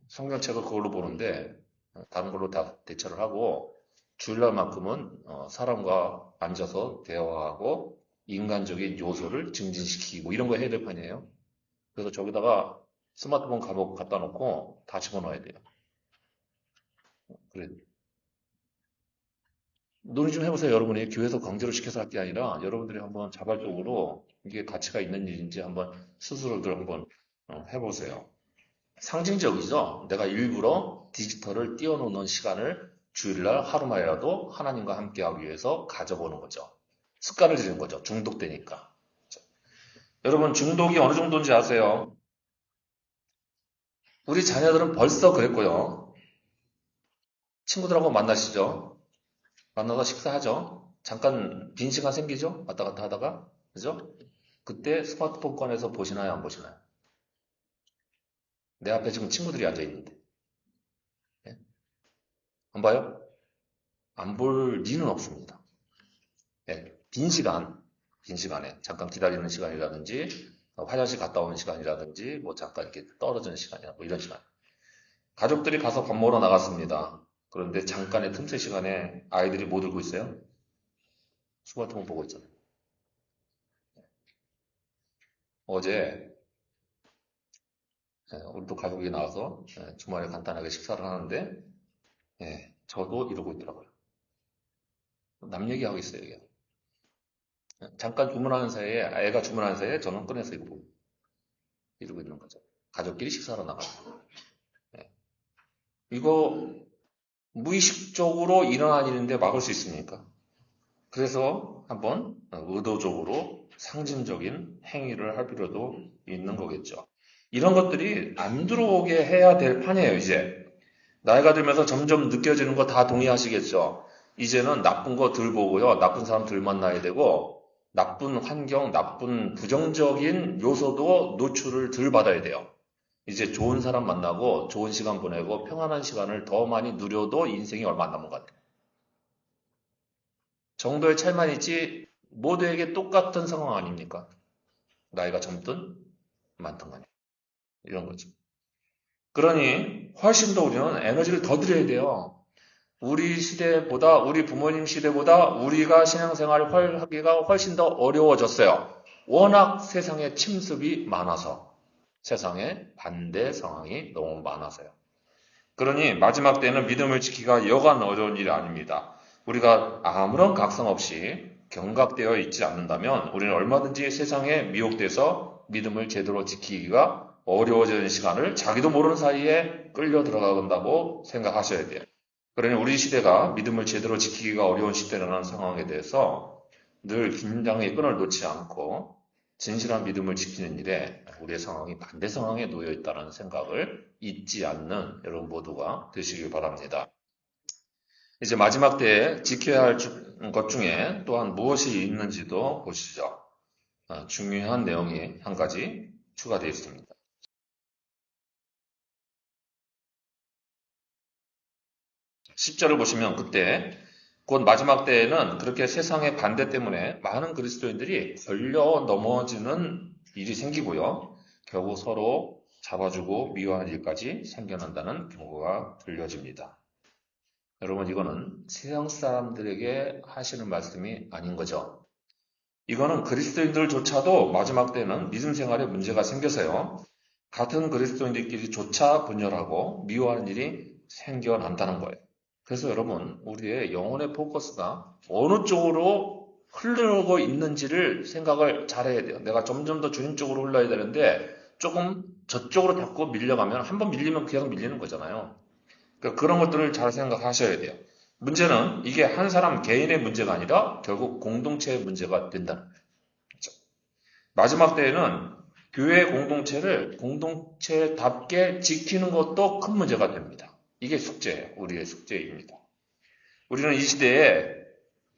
성경책을 그걸로 보는데 다른 걸로 다 대처를 하고 주일날만큼은 사람과 앉아서 대화하고 인간적인 요소를 증진시키고 이런 거 해야 될 판이에요. 그래서 저기다가 스마트폰 과목 갖다 놓고 다 집어넣어야 돼요. 그래. 논의 좀 해보세요, 여러분이. 교회에서 강제로 시켜서 할 게 아니라 여러분들이 한번 자발적으로 이게 가치가 있는 일인지 한번 스스로들 한번 해보세요. 상징적이죠? 내가 일부러 디지털을 띄워놓는 시간을 주일날 하루만이라도 하나님과 함께하기 위해서 가져보는 거죠. 습관을 들이는 거죠. 중독되니까. 여러분, 중독이 어느 정도인지 아세요? 우리 자녀들은 벌써 그랬고요. 친구들하고 만나시죠? 만나서 식사하죠? 잠깐 빈 시간 생기죠? 왔다 갔다 하다가. 그죠? 그때 스마트폰 꺼내서 보시나요? 안 보시나요? 내 앞에 지금 친구들이 앉아 있는데. 예? 안 봐요? 안 볼 리는 없습니다. 예, 빈 시간에 잠깐 기다리는 시간이라든지 화장실 갔다 오는 시간이라든지 뭐 잠깐 이렇게 떨어지는 시간이나 뭐 이런 시간. 가족들이 가서 밥 먹으러 나갔습니다. 그런데 잠깐의 틈새 시간에 아이들이 뭐 들고 있어요? 스마트폰 보고 있잖아요. 어제 우리 또 가족이 나와서 주말에 간단하게 식사를 하는데 저도 이러고 있더라고요. 남 얘기하고 있어요, 이게. 잠깐 주문하는 사이에 애가 주문하는 사이에 저는 꺼내서 이러고 있는 거죠. 가족끼리 식사하러 나가고. 이거 무의식적으로 일어난 일인데 막을 수 있습니까? 그래서 한번 의도적으로 상징적인 행위를 할 필요도 있는 거겠죠. 이런 것들이 안 들어오게 해야 될 판이에요, 이제. 나이가 들면서 점점 느껴지는 거 다 동의하시겠죠? 이제는 나쁜 거 덜 보고요. 나쁜 사람 덜 만나야 되고, 나쁜 환경, 나쁜 부정적인 요소도 노출을 덜 받아야 돼요. 이제 좋은 사람 만나고, 좋은 시간 보내고, 평안한 시간을 더 많이 누려도 인생이 얼마 안 남은 것 같아요. 정도의 차이만 있지, 모두에게 똑같은 상황 아닙니까? 나이가 젊든, 많든 간에. 이런 거죠. 그러니, 훨씬 더 우리는 에너지를 더 드려야 돼요. 우리 시대보다, 우리 부모님 시대보다 우리가 신앙생활을 하기가 훨씬 더 어려워졌어요. 워낙 세상에 침습이 많아서, 세상에 반대 상황이 너무 많아서요. 그러니 마지막 때는 믿음을 지키기가 여간 어려운 일이 아닙니다. 우리가 아무런 각성 없이 경각되어 있지 않는다면 우리는 얼마든지 세상에 미혹돼서 믿음을 제대로 지키기가 어려워지는 시간을 자기도 모르는 사이에 끌려 들어간다고 생각하셔야 돼요. 그러니 우리 시대가 믿음을 제대로 지키기가 어려운 시대라는 상황에 대해서 늘 긴장의 끈을 놓지 않고 진실한 믿음을 지키는 일에 우리의 상황이 반대 상황에 놓여 있다는 생각을 잊지 않는 여러분 모두가 되시길 바랍니다. 이제 마지막 때에 지켜야 할 것 중에 또한 무엇이 있는지도 보시죠. 중요한 내용이 한 가지 추가되어 있습니다. 10절을 보시면 그때 곧 마지막 때에는 그렇게 세상의 반대 때문에 많은 그리스도인들이 걸려 넘어지는 일이 생기고요. 결국 서로 잡아주고 미워하는 일까지 생겨난다는 경고가 들려집니다. 여러분, 이거는 세상 사람들에게 하시는 말씀이 아닌 거죠. 이거는 그리스도인들조차도 마지막 때는 믿음 생활에 문제가 생겨서요. 같은 그리스도인들끼리조차 분열하고 미워하는 일이 생겨난다는 거예요. 그래서 여러분, 우리의 영혼의 포커스가 어느 쪽으로 흐르고 있는지를 생각을 잘해야 돼요. 내가 점점 더 주님 쪽으로 흘러야 되는데 조금 저쪽으로 자꾸 밀려가면 한번 밀리면 그냥 밀리는 거잖아요. 그러니까 그런 것들을 잘 생각하셔야 돼요. 문제는 이게 한 사람 개인의 문제가 아니라 결국 공동체의 문제가 된다는 거예요. 그렇죠? 마지막 때에는 교회 공동체를 공동체답게 지키는 것도 큰 문제가 됩니다. 이게 숙제예요. 우리의 숙제입니다. 우리는 이 시대에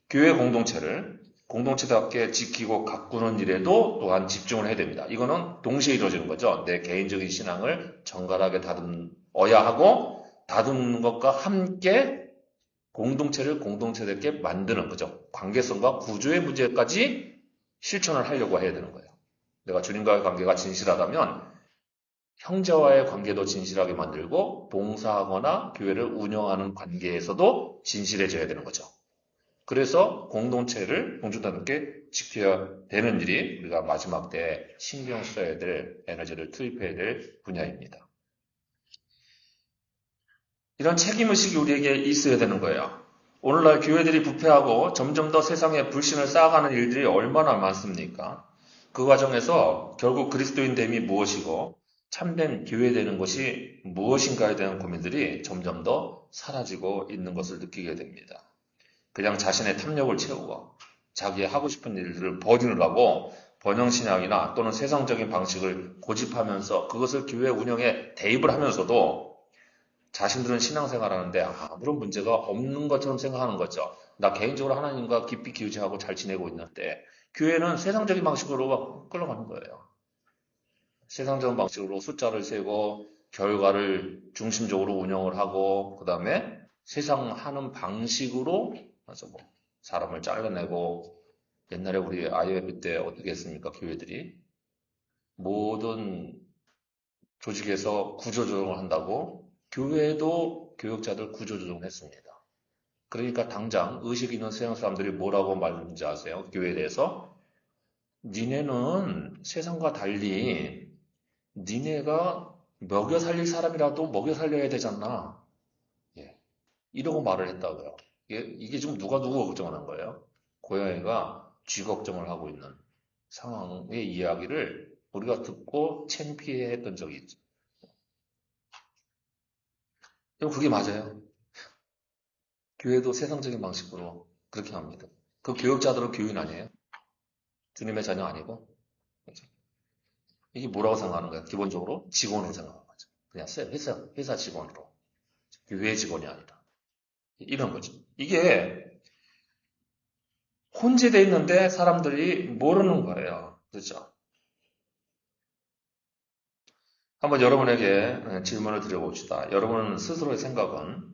교회 공동체를 공동체답게 지키고 가꾸는 일에도 또한 집중을 해야 됩니다. 이거는 동시에 이루어지는 거죠. 내 개인적인 신앙을 정갈하게 다듬어야 하고 다듬는 것과 함께 공동체를 공동체답게 만드는 거죠. 관계성과 구조의 문제까지 실천을 하려고 해야 되는 거예요. 내가 주님과의 관계가 진실하다면 형제와의 관계도 진실하게 만들고 봉사하거나 교회를 운영하는 관계에서도 진실해져야 되는 거죠. 그래서 공동체를 공동체답게 지켜야 되는 일이 우리가 마지막 때 신경 써야 될 에너지를 투입해야 될 분야입니다. 이런 책임의식이 우리에게 있어야 되는 거예요. 오늘날 교회들이 부패하고 점점 더 세상에 불신을 쌓아가는 일들이 얼마나 많습니까? 그 과정에서 결국 그리스도인됨이 무엇이고 참된 교회되는 것이 무엇인가에 대한 고민들이 점점 더 사라지고 있는 것을 느끼게 됩니다. 그냥 자신의 탐욕을 채우고 자기의 하고 싶은 일들을 버리느라고 번영신앙이나 또는 세상적인 방식을 고집하면서 그것을 교회 운영에 대입을 하면서도 자신들은 신앙생활하는데 아무런 문제가 없는 것처럼 생각하는 거죠. 나 개인적으로 하나님과 깊이 기우제하고 잘 지내고 있는데 교회는 세상적인 방식으로 끌어가는 거예요. 세상적인 방식으로 숫자를 세고 결과를 중심적으로 운영을 하고 그 다음에 세상 하는 방식으로 맞아 뭐 사람을 잘라내고 옛날에 우리 IMF 때 어떻게 했습니까? 교회들이 모든 조직에서 구조조정을 한다고 교회도 교역자들 구조조정을 했습니다. 그러니까 당장 의식 있는 세상 사람들이 뭐라고 말하는지 아세요? 교회에 대해서 니네는 세상과 달리 니네가 먹여 살릴 사람이라도 먹여 살려야 되잖아. 예. 이러고 말을 했다고요. 이게 지금 누가 누구 걱정하는 거예요? 고양이가 쥐 걱정을 하고 있는 상황의 이야기를 우리가 듣고 창피해 했던 적이 있죠. 그럼 그게 맞아요. 교회도 세상적인 방식으로 그렇게 합니다. 그 교육자들은 교인 아니에요? 주님의 자녀 아니고? 그렇죠? 이게 뭐라고 생각하는 거예요? 기본적으로 직원으로 생각하는 거죠. 그냥 회사 직원으로. 교회 직원이 아니라. 이런 거죠. 이게 혼재되어 있는데 사람들이 모르는 거예요. 그렇죠? 한번 여러분에게 질문을 드려봅시다. 여러분 스스로의 생각은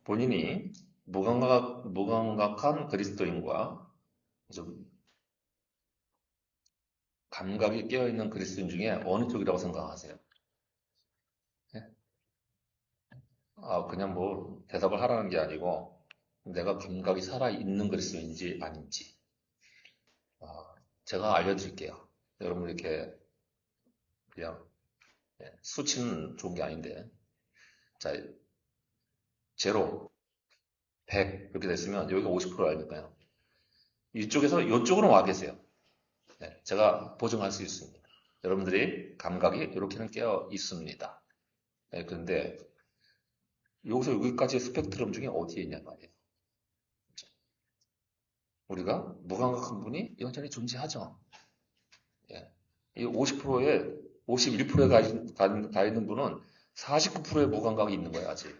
본인이 무감각한 그리스도인과 좀 감각이 깨어있는 그리스도인 중에 어느 쪽이라고 생각하세요? 예? 그냥 뭐 대답을 하라는 게 아니고 내가 감각이 살아있는 그리스도인지 아닌지 제가 알려드릴게요. 여러분 이렇게 그냥 수치는 좋은 게 아닌데 자, 제로, 100 이렇게 됐으면 여기가 50% 아닐까요? 이쪽에서 이쪽으로 와 계세요. 제가 보증할 수 있습니다. 여러분들이 감각이 이렇게는 깨어 있습니다. 그런데 여기서 여기까지의 스펙트럼 중에 어디에 있냐 말이에요. 우리가 무감각한 분이 여전히 존재하죠. 이 50%에 51%에 가 있는 분은 49%의 무감각이 있는 거예요, 아직.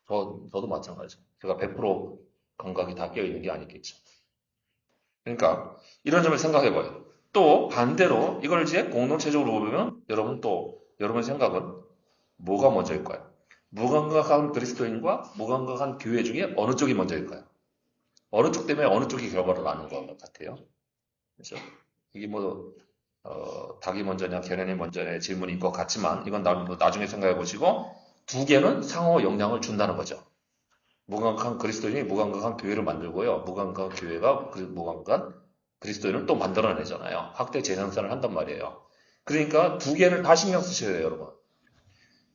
저도 마찬가지죠. 제가 100% 감각이 다 깨어 있는 게 아니겠죠. 그러니까 이런 점을 생각해 봐요. 또 반대로 이걸 이제 공동체적으로 보면 여러분 생각은 뭐가 먼저일까요? 무감각한 그리스도인과 무감각한 교회 중에 어느 쪽이 먼저일까요? 어느 쪽 때문에 어느 쪽이 결과를 낳는 것 같아요. 그렇죠? 이게 닭이 먼저냐 계란이 먼저냐 질문인 것 같지만 이건 나중에 생각해 보시고 두 개는 상호 영향을 준다는 거죠. 무감각한 그리스도인이 무감각한 교회를 만들고요. 무감각한 교회가 무감각한 그리스도인을 또 만들어내잖아요. 확대 재생산을 한단 말이에요. 그러니까 두 개를 다 신경 쓰셔야 돼요, 여러분.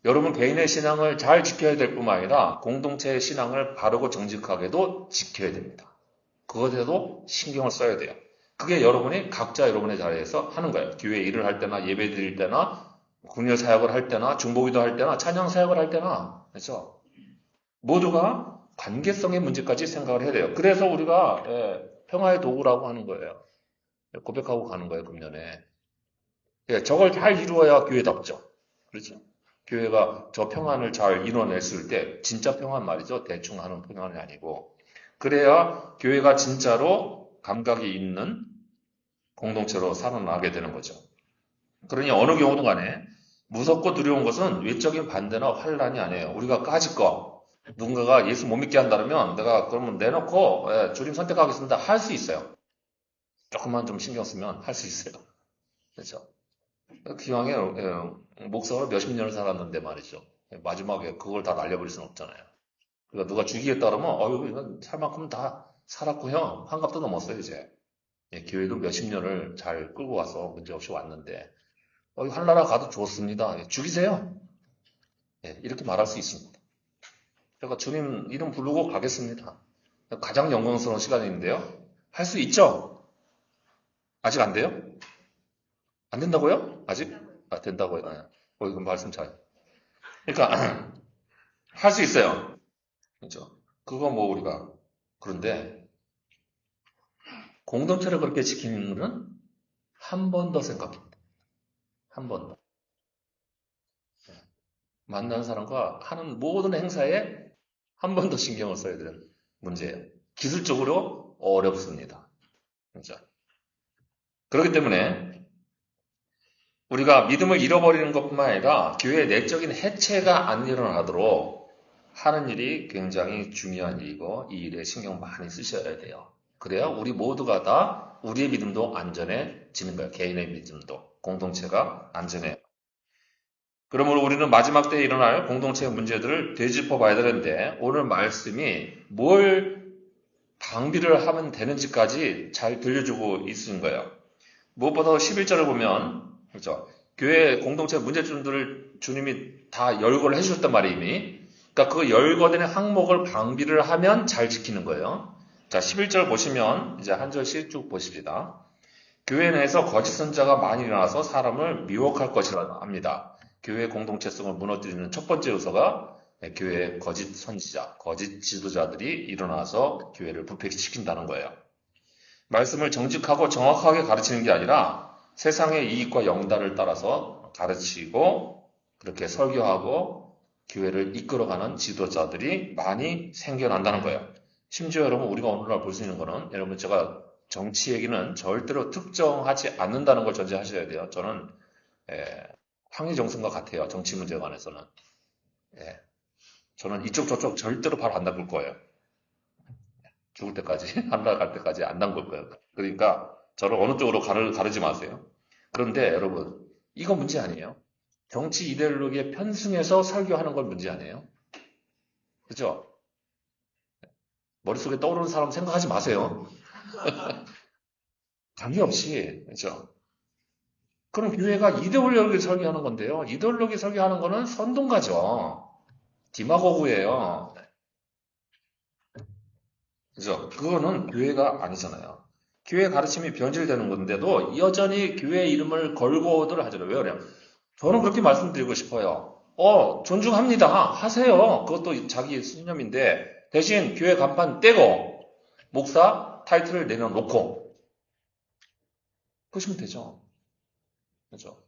여러분 개인의 신앙을 잘 지켜야 될 뿐만 아니라 공동체의 신앙을 바르고 정직하게도 지켜야 됩니다. 그것에도 신경을 써야 돼요. 그게 여러분이 각자 여러분의 자리에서 하는 거예요. 교회 일을 할 때나 예배 드릴 때나 국려 사역을 할 때나 중보기도 할 때나 찬양 사역을 할 때나 그렇죠? 모두가 관계성의 문제까지 생각을 해야 돼요. 그래서 우리가 평화의 도구라고 하는 거예요. 고백하고 가는 거예요, 금년에. 저걸 잘 이루어야 교회답죠. 그렇죠? 교회가 저 평안을 잘 이뤄냈을 때 진짜 평안 말이죠. 대충 하는 평안이 아니고 그래야 교회가 진짜로 감각이 있는 공동체로 살아나게 되는 거죠. 그러니 어느 경우도 간에 무섭고 두려운 것은 외적인 반대나 환란이 아니에요. 우리가 까짓 거 누군가가 예수 못 믿게 한다면 내가 그러면 내놓고 주님 선택하겠습니다. 할 수 있어요. 조금만 좀 신경 쓰면 할 수 있어요. 그렇죠? 기왕에 목사로 몇십 년을 살았는데 말이죠. 마지막에 그걸 다 날려버릴 수는 없잖아요. 그러니까 누가 죽이겠다 그러면 이건 살 만큼 다 살았고 형 환갑도 넘었어요 이제. 교회도 몇십 년을 잘 끌고 와서 문제없이 왔는데 한나라 가도 좋습니다. 죽이세요. 이렇게 말할 수 있습니다. 그러니까 주님 이름 부르고 가겠습니다. 가장 영광스러운 시간인데요. 할 수 있죠? 아직 안 돼요? 안 된다고요? 아직? 된다고요? 이건 말씀 잘. 그러니까 할 수 있어요. 그렇죠? 그거 뭐 우리가 그런데 공동체를 그렇게 지키는 것은 한 번 더 생각합니다. 한 번 더. 만나는 사람과 하는 모든 행사에 한 번 더 신경을 써야 되는 문제예요. 기술적으로 어렵습니다. 그렇죠? 그렇기 때문에 우리가 믿음을 잃어버리는 것뿐만 아니라 교회의 내적인 해체가 안 일어나도록 하는 일이 굉장히 중요한 일이고 이 일에 신경 많이 쓰셔야 돼요. 그래야 우리 모두가 다 우리의 믿음도 안전해지는 거예요. 개인의 믿음도 공동체가 안전해요. 그러므로 우리는 마지막 때에 일어날 공동체의 문제들을 되짚어 봐야 되는데 오늘 말씀이 뭘 방비를 하면 되는지까지 잘 들려주고 있는 거예요. 무엇보다 11절을 보면 그렇죠? 교회 공동체 문제점들을 주님이 다 열거를 해주셨단 말이에요 이미. 그러니까 그 열거된 항목을 방비를 하면 잘 지키는 거예요. 자 11절 보시면 이제 한 절씩 쭉 보십시다. 교회 내에서 거짓 선자가 많이 일어나서 사람을 미혹할 것이라 합니다. 교회 공동체성을 무너뜨리는 첫 번째 요소가 교회의 거짓 선지자, 거짓 지도자들이 일어나서 교회를 부패시킨다는 거예요. 말씀을 정직하고 정확하게 가르치는 게 아니라 세상의 이익과 영달을 따라서 가르치고 그렇게 설교하고 교회를 이끌어가는 지도자들이 많이 생겨난다는 거예요. 심지어 여러분 우리가 오늘날 볼 수 있는 거는 여러분 제가 정치 얘기는 절대로 특정하지 않는다는 걸 전제하셔야 돼요. 저는 황희정승과 같아요. 정치 문제에 관해서는. 저는 이쪽 저쪽 절대로 발 안 담글 거예요. 죽을 때까지, 하늘나라 갈 때까지 안 담글 거예요. 그러니까 저를 어느 쪽으로 가르지 마세요. 그런데 여러분 이거 문제 아니에요. 정치 이데올로기에 편승해서 설교하는 건 문제 아니에요. 그죠? 머릿속에 떠오르는 사람 생각하지 마세요. 관계 없이, 그죠? 그럼 교회가 이데올로기 설교하는 건데요. 이데올로기 설교하는 거는 선동가죠. 디마고그예요. 그죠? 그거는 교회가 아니잖아요. 교회 가르침이 변질되는 건데도 여전히 교회 이름을 걸고들 하잖아요. 왜 그래요? 저는 그렇게 말씀드리고 싶어요. 존중합니다. 하세요. 그것도 자기 신념인데 대신 교회 간판 떼고 목사 타이틀을 내려놓고 그러시면 되죠. 그죠?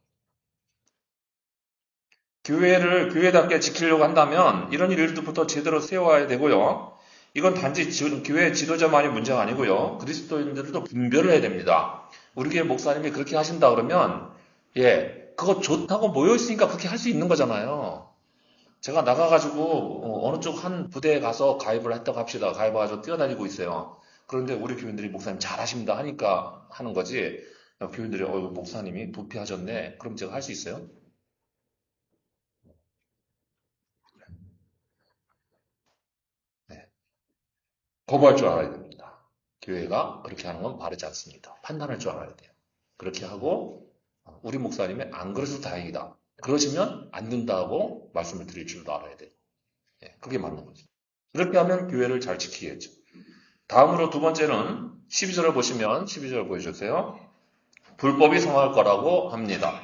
교회를 교회답게 지키려고 한다면 이런 일들부터 제대로 세워야 되고요. 이건 단지 교회 지도자만이 문제가 아니고요. 그리스도인들도 분별을 해야 됩니다. 우리 교회 목사님이 그렇게 하신다 그러면 그거 좋다고 모여있으니까 그렇게 할 수 있는 거잖아요. 제가 나가가지고 어느 쪽 한 부대에 가서 가입을 했다고 합시다. 가입해가지고 뛰어다니고 있어요. 그런데 우리 교인들이 목사님 잘하십니다 하니까 하는 거지. 교인들이 목사님이 부패하셨네. 그럼 제가 할 수 있어요? 네. 거부할 줄 알아야 됩니다. 교회가 그렇게 하는 건 바르지 않습니다. 판단할 줄 알아야 돼요. 그렇게 하고 우리 목사님이 안 그러셔도 다행이다. 그러시면 안 된다고 말씀을 드릴 줄도 알아야 돼요. 그게 맞는 거죠. 이렇게 하면 교회를 잘 지키겠죠. 다음으로 두 번째는 12절을 보시면 12절 보여주세요. 불법이 성할 거라고 합니다.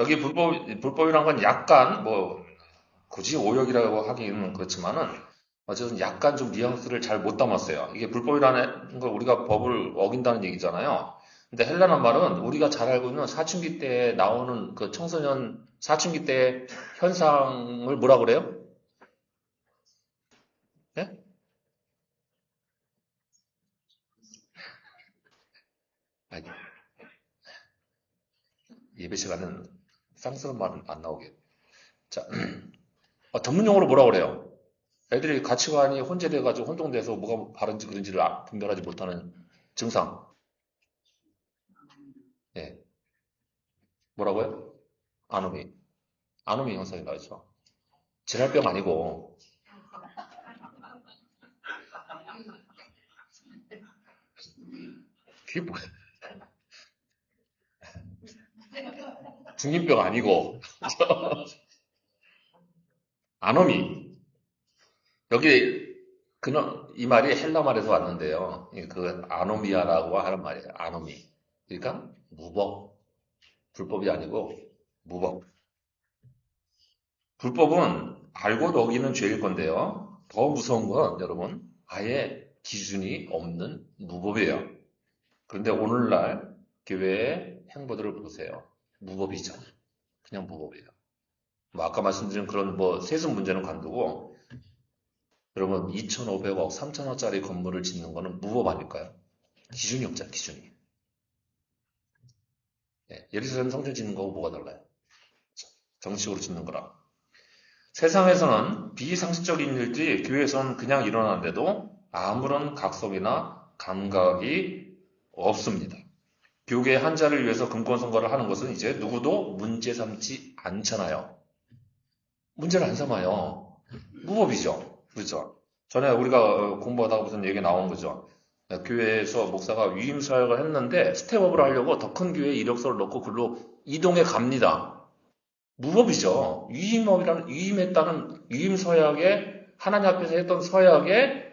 여기 불법이란 건 약간 굳이 오역이라고 하기는 그렇지만은 어쨌든 약간 좀 뉘앙스를 잘 못 담았어요. 이게 불법이라는 걸 우리가 법을 어긴다는 얘기잖아요. 근데 헬라란 말은 우리가 잘 알고 있는 사춘기 때 나오는 그 청소년 사춘기 때 현상을 뭐라 그래요? 네? 아니, 예배 시간은 쌍스러운 말은 안 나오게. 자, 전문 용어로 뭐라 그래요? 애들이 가치관이 혼재돼가지고 혼동돼서 뭐가 바른지 그른지를 분별하지 못하는 증상. 예. 뭐라고요? 아노미. 아노미 현상이 나있죠. 질환병 아니고, 그게 뭐야? 중인병 아니고, 아노미. 여기, 이 말이 헬라 말에서 왔는데요. 그, 아노미아라고 하는 말이에요. 아노미. 그러니까, 무법. 불법이 아니고, 무법. 불법은 알고도 어기는 죄일 건데요. 더 무서운 건, 여러분, 아예 기준이 없는 무법이에요. 그런데 오늘날 교회의 행보들을 보세요. 무법이죠. 그냥 무법이에요. 뭐 아까 말씀드린 그런 뭐 세습 문제는 관두고 여러분 2,500억, 3,000억짜리 건물을 짓는 거는 무법 아닐까요? 기준이 없잖아요. 기준이. 예, 예루살렘 성전 짓는 거하고 뭐가 달라요? 정식으로 짓는 거랑. 세상에서는 비상식적인 일들이 교회에서는 그냥 일어나는데도 아무런 각성이나 감각이 없습니다. 교계 한 자를 위해서 금권 선거를 하는 것은 이제 누구도 문제 삼지 않잖아요. 문제를 안 삼아요. 무법이죠. 그렇죠. 전에 우리가 공부하다가 무슨 얘기 나온 거죠. 교회에서 목사가 위임 사역을 했는데 스텝업을 하려고 더 큰 교회에 이력서를 넣고 글로 이동해 갑니다. 무법이죠. 위임했다는 위임 서약에 하나님 앞에서 했던 서약에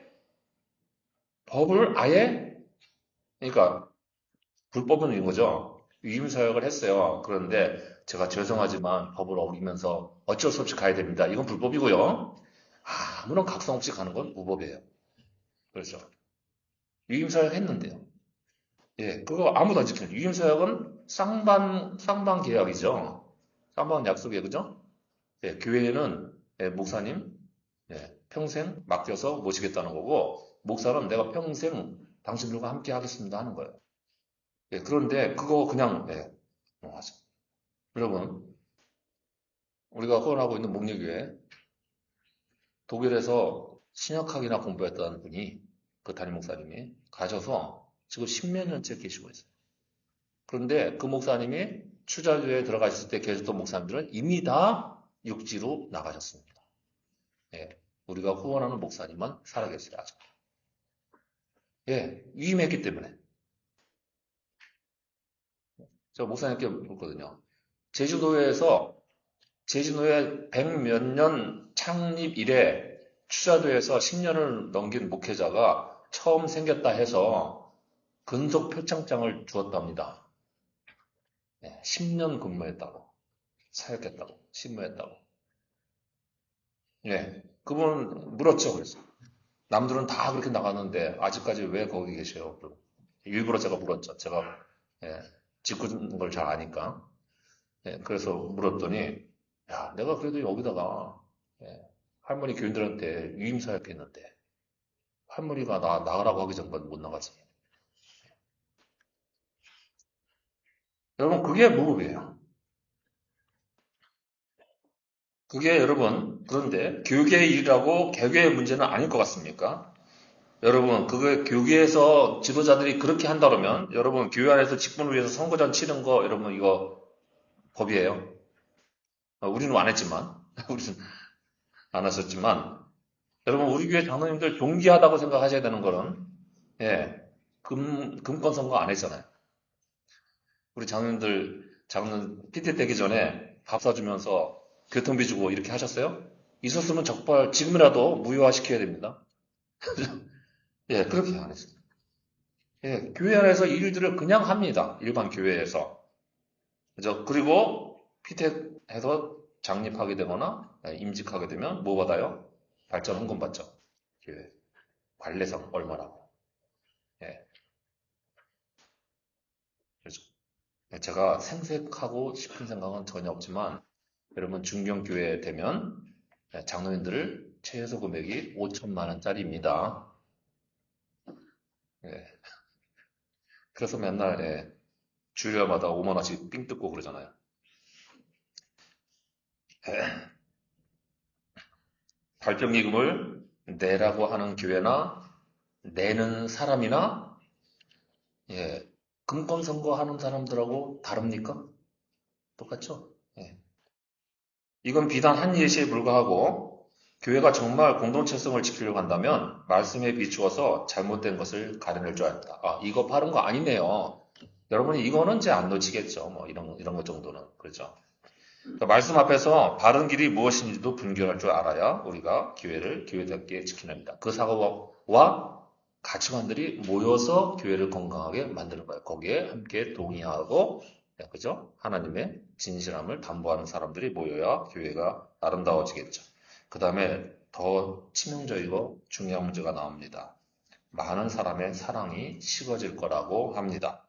법을 아예 그러니까 불법은 이런 거죠. 위임 사역을 했어요. 그런데 제가 죄송하지만 법을 어기면서 어쩔 수 없이 가야 됩니다. 이건 불법이고요. 아무런 각성 없이 가는 건 무법이에요. 그렇죠. 위임 사역 했는데요. 예, 그거 아무도 안 지켜요. 위임 사역은 쌍방 계약이죠. 쌍방 약속이에요. 그죠? 예, 교회는 예, 목사님 예, 평생 맡겨서 모시겠다는 거고 목사는 내가 평생 당신들과 함께 하겠습니다 하는 거예요. 예, 그런데 그거 그냥 예, 넘어가죠. 여러분, 우리가 후원하고 있는 목리교회 독일에서 신약학이나 공부했던 분이 그 담임 목사님이 가셔서 지금 십몇 년째 계시고 있어요. 그런데 그 목사님이 추자교회에 들어가셨을 때 계셨던 목사님들은 이미 다 육지로 나가셨습니다. 예, 우리가 후원하는 목사님만 살아계세요, 아직. 예, 위임했기 때문에. 저 목사님께 묻거든요. 제주도에서 제주도에 백 몇 년 창립 이래 추자도에서 10년을 넘긴 목회자가 처음 생겼다 해서 근속 표창장을 주었답니다. 10년 근무했다고, 사역했다고, 신무했다고. 예, 그분 물었죠, 그래서. 남들은 다 그렇게 나갔는데 아직까지 왜 거기 계세요? 일부러 제가 물었죠. 제가 예, 짓궂은 걸 잘 아니까. 예, 그래서 물었더니 야, 내가 그래도 여기다가 예, 할머니 교인들한테 유임 사역했는데 할머니가 나가라고 하기 전까지 못 나가지. 여러분 그게 무급이에요. 그게 여러분 그런데 교계의 일이라고 개개의 문제는 아닐 것 같습니까? 여러분 그게 교계에서 지도자들이 그렇게 한다 그러면 여러분 교회 안에서 직분을 위해서 선거전 치는 거 여러분 이거 법이에요. 우리는 안 했지만 우리는 안 하셨지만 여러분 우리 교회 장로님들 존귀하다고 생각하셔야 되는 거는 예, 금권 선거 안 했잖아요. 우리 장로님 PT 되기 전에 밥 사주면서 교통비 주고 이렇게 하셨어요? 있었으면 적발 지금이라도 무효화시켜야 됩니다. 예, 그렇게 안 했어요. 예, 교회 안에서 일들을 그냥 합니다. 일반 교회에서. 그죠? 그리고 피택해서 장립하게 되거나 임직하게 되면 뭐 받아요? 발전 헌금 받죠. 교회. 관례상 얼마라고. 예, 그렇죠. 제가 생색하고 싶은 생각은 전혀 없지만 여러분 중경교회 되면 장로님들 최소 금액이 5천만 원짜리입니다. 예. 그래서 맨날 주일마다 5만 원씩 삥 뜯고 그러잖아요. 발전기금을 내라고 하는 교회나 내는 사람이나 금권 선거하는 사람들하고 다릅니까? 똑같죠? 예. 이건 비단 한 예시에 불과하고 교회가 정말 공동체성을 지키려고 한다면 말씀에 비추어서 잘못된 것을 가려낼 줄 압니다. 아, 이거 바른 거 아니네요. 여러분이 이거는 이제 안 놓치겠죠. 뭐 이런 것 정도는. 그렇죠. 그러니까 말씀 앞에서 바른 길이 무엇인지도 분별할 줄 알아야 우리가 교회를 교회답게 지켜냅니다. 그 사고와 가치관들이 모여서 교회를 건강하게 만드는 거예요. 거기에 함께 동의하고, 그죠? 하나님의 진실함을 담보하는 사람들이 모여야 교회가 아름다워지겠죠. 그 다음에 더 치명적이고 중요한 문제가 나옵니다. 많은 사람의 사랑이 식어질 거라고 합니다.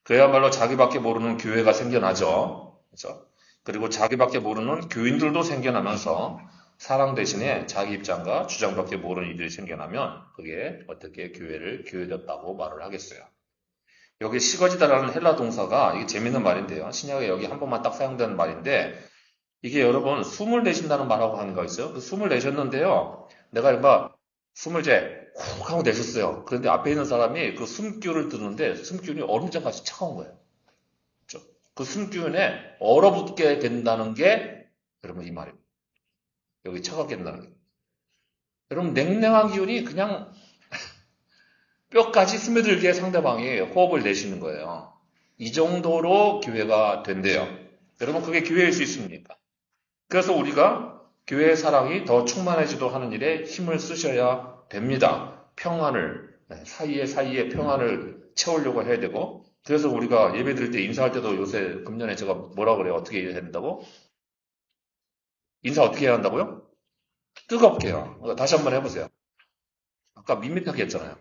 그야말로 자기밖에 모르는 교회가 생겨나죠. 그죠? 그리고 자기밖에 모르는 교인들도 생겨나면서 사랑 대신에 자기 입장과 주장밖에 모르는 이들이 생겨나면 그게 어떻게 교회를 교회됐다고 말을 하겠어요. 여기 식어지다라는 헬라 동사가 이게 재밌는 말인데요. 신약에 여기 한 번만 딱 사용되는 말인데 이게 여러분 숨을 내쉰다는 말하고 하는 거 있어요. 그 숨을 내셨는데요. 내가 막 숨을 이제 훅 하고 내셨어요. 그런데 앞에 있는 사람이 그 숨결을 드는데 숨결이 얼음장같이 차가운 거예요. 그 숨기운에 얼어붙게 된다는 게 여러분 이 말입니다. 여기 차갑게 된다는 게. 여러분 냉랭한 기운이 그냥 뼈까지 스며들게 상대방이 호흡을 내쉬는 거예요. 이 정도로 교회가 된대요. 여러분 그게 교회일 수 있습니까? 그래서 우리가 교회의 사랑이 더 충만해지도 하는 일에 힘을 쓰셔야 됩니다. 평안을 사이에 평안을 채우려고 해야 되고 그래서 우리가 예배 드릴 때 인사할 때도 요새 금년에 제가 뭐라 그래요? 어떻게 해야 된다고? 인사 어떻게 해야 한다고요? 뜨겁게 해요. 다시 한번 해보세요. 아까 밋밋하게 했잖아요.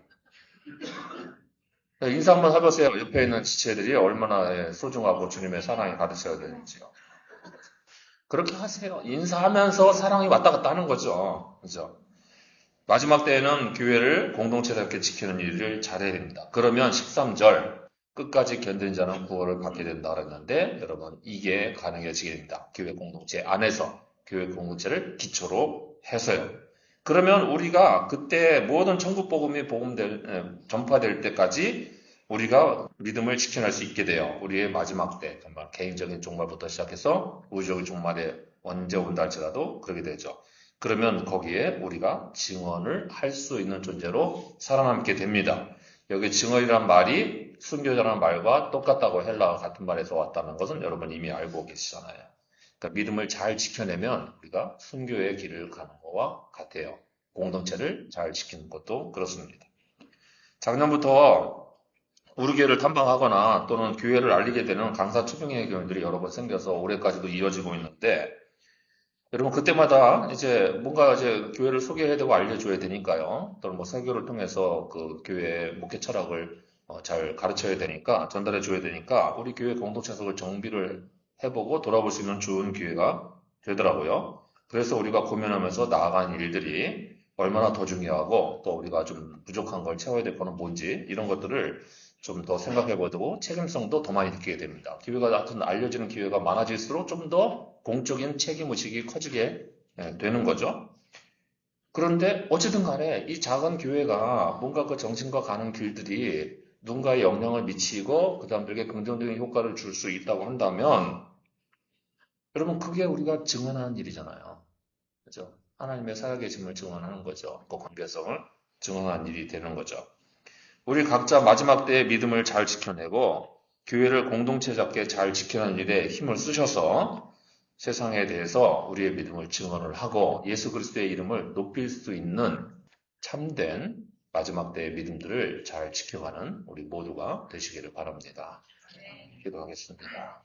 인사 한번 해보세요. 옆에 있는 지체들이 얼마나 소중하고 주님의 사랑이 가득해야 되는지요. 그렇게 하세요. 인사하면서 사랑이 왔다 갔다 하는 거죠. 그죠? 마지막 때에는 교회를 공동체답게 지키는 일을 잘해야 됩니다. 그러면 13절 끝까지 견디는 자는 구원을 받게 된다 그랬는데 여러분 이게 가능해지게 됩니다. 교회 공동체 안에서 교회 공동체를 기초로 해서요. 그러면 우리가 그때 모든 천국 복음이 전파될 때까지 우리가 믿음을 지켜낼 수 있게 돼요. 우리의 마지막 때 정말 개인적인 종말부터 시작해서 우주적인 종말에 언제 온다 할지라도 그렇게 되죠. 그러면 거기에 우리가 증언을 할 수 있는 존재로 살아남게 됩니다. 여기 증언이란 말이 순교자라는 말과 똑같다고 헬라어 같은 말에서 왔다는 것은 여러분 이미 알고 계시잖아요. 그러니까 믿음을 잘 지켜내면 우리가 순교의 길을 가는 것과 같아요. 공동체를 잘 지키는 것도 그렇습니다. 작년부터 우리 교회를 탐방하거나 또는 교회를 알리게 되는 강사 초빙회 교인들이 여러 번 생겨서 올해까지도 이어지고 있는데 여러분 그때마다 이제 뭔가 이제 교회를 소개해야 되고 알려줘야 되니까요. 또는 뭐 설교를 통해서 그 교회 목회 철학을 잘 가르쳐야 되니까 전달해 줘야 되니까 우리 교회 공동체석을 정비를 해보고 돌아볼 수 있는 좋은 기회가 되더라고요. 그래서 우리가 고민하면서 나아간 일들이 얼마나 더 중요하고 또 우리가 좀 부족한 걸 채워야 될 거는 뭔지 이런 것들을 좀 더 생각해보고 책임성도 더 많이 느끼게 됩니다. 기회가 하여튼 알려지는 기회가 많아질수록 좀 더 공적인 책임의식이 커지게 되는 거죠. 그런데 어쨌든 간에 이 작은 교회가 뭔가 그 정신과 가는 길들이 누군가에 영향을 미치고 그 사람들에게 긍정적인 효과를 줄 수 있다고 한다면 여러분 그게 우리가 증언하는 일이잖아요. 그죠? 하나님의 살아계심을 증언하는 거죠. 그 관계성을 증언하는 일이 되는 거죠. 우리 각자 마지막 때의 믿음을 잘 지켜내고 교회를 공동체답게 잘 지켜내는 일에 힘을 쓰셔서 세상에 대해서 우리의 믿음을 증언을 하고 예수 그리스도의 이름을 높일 수 있는 참된 마지막 때의 믿음들을 잘 지켜가는 우리 모두가 되시기를 바랍니다. 기도하겠습니다.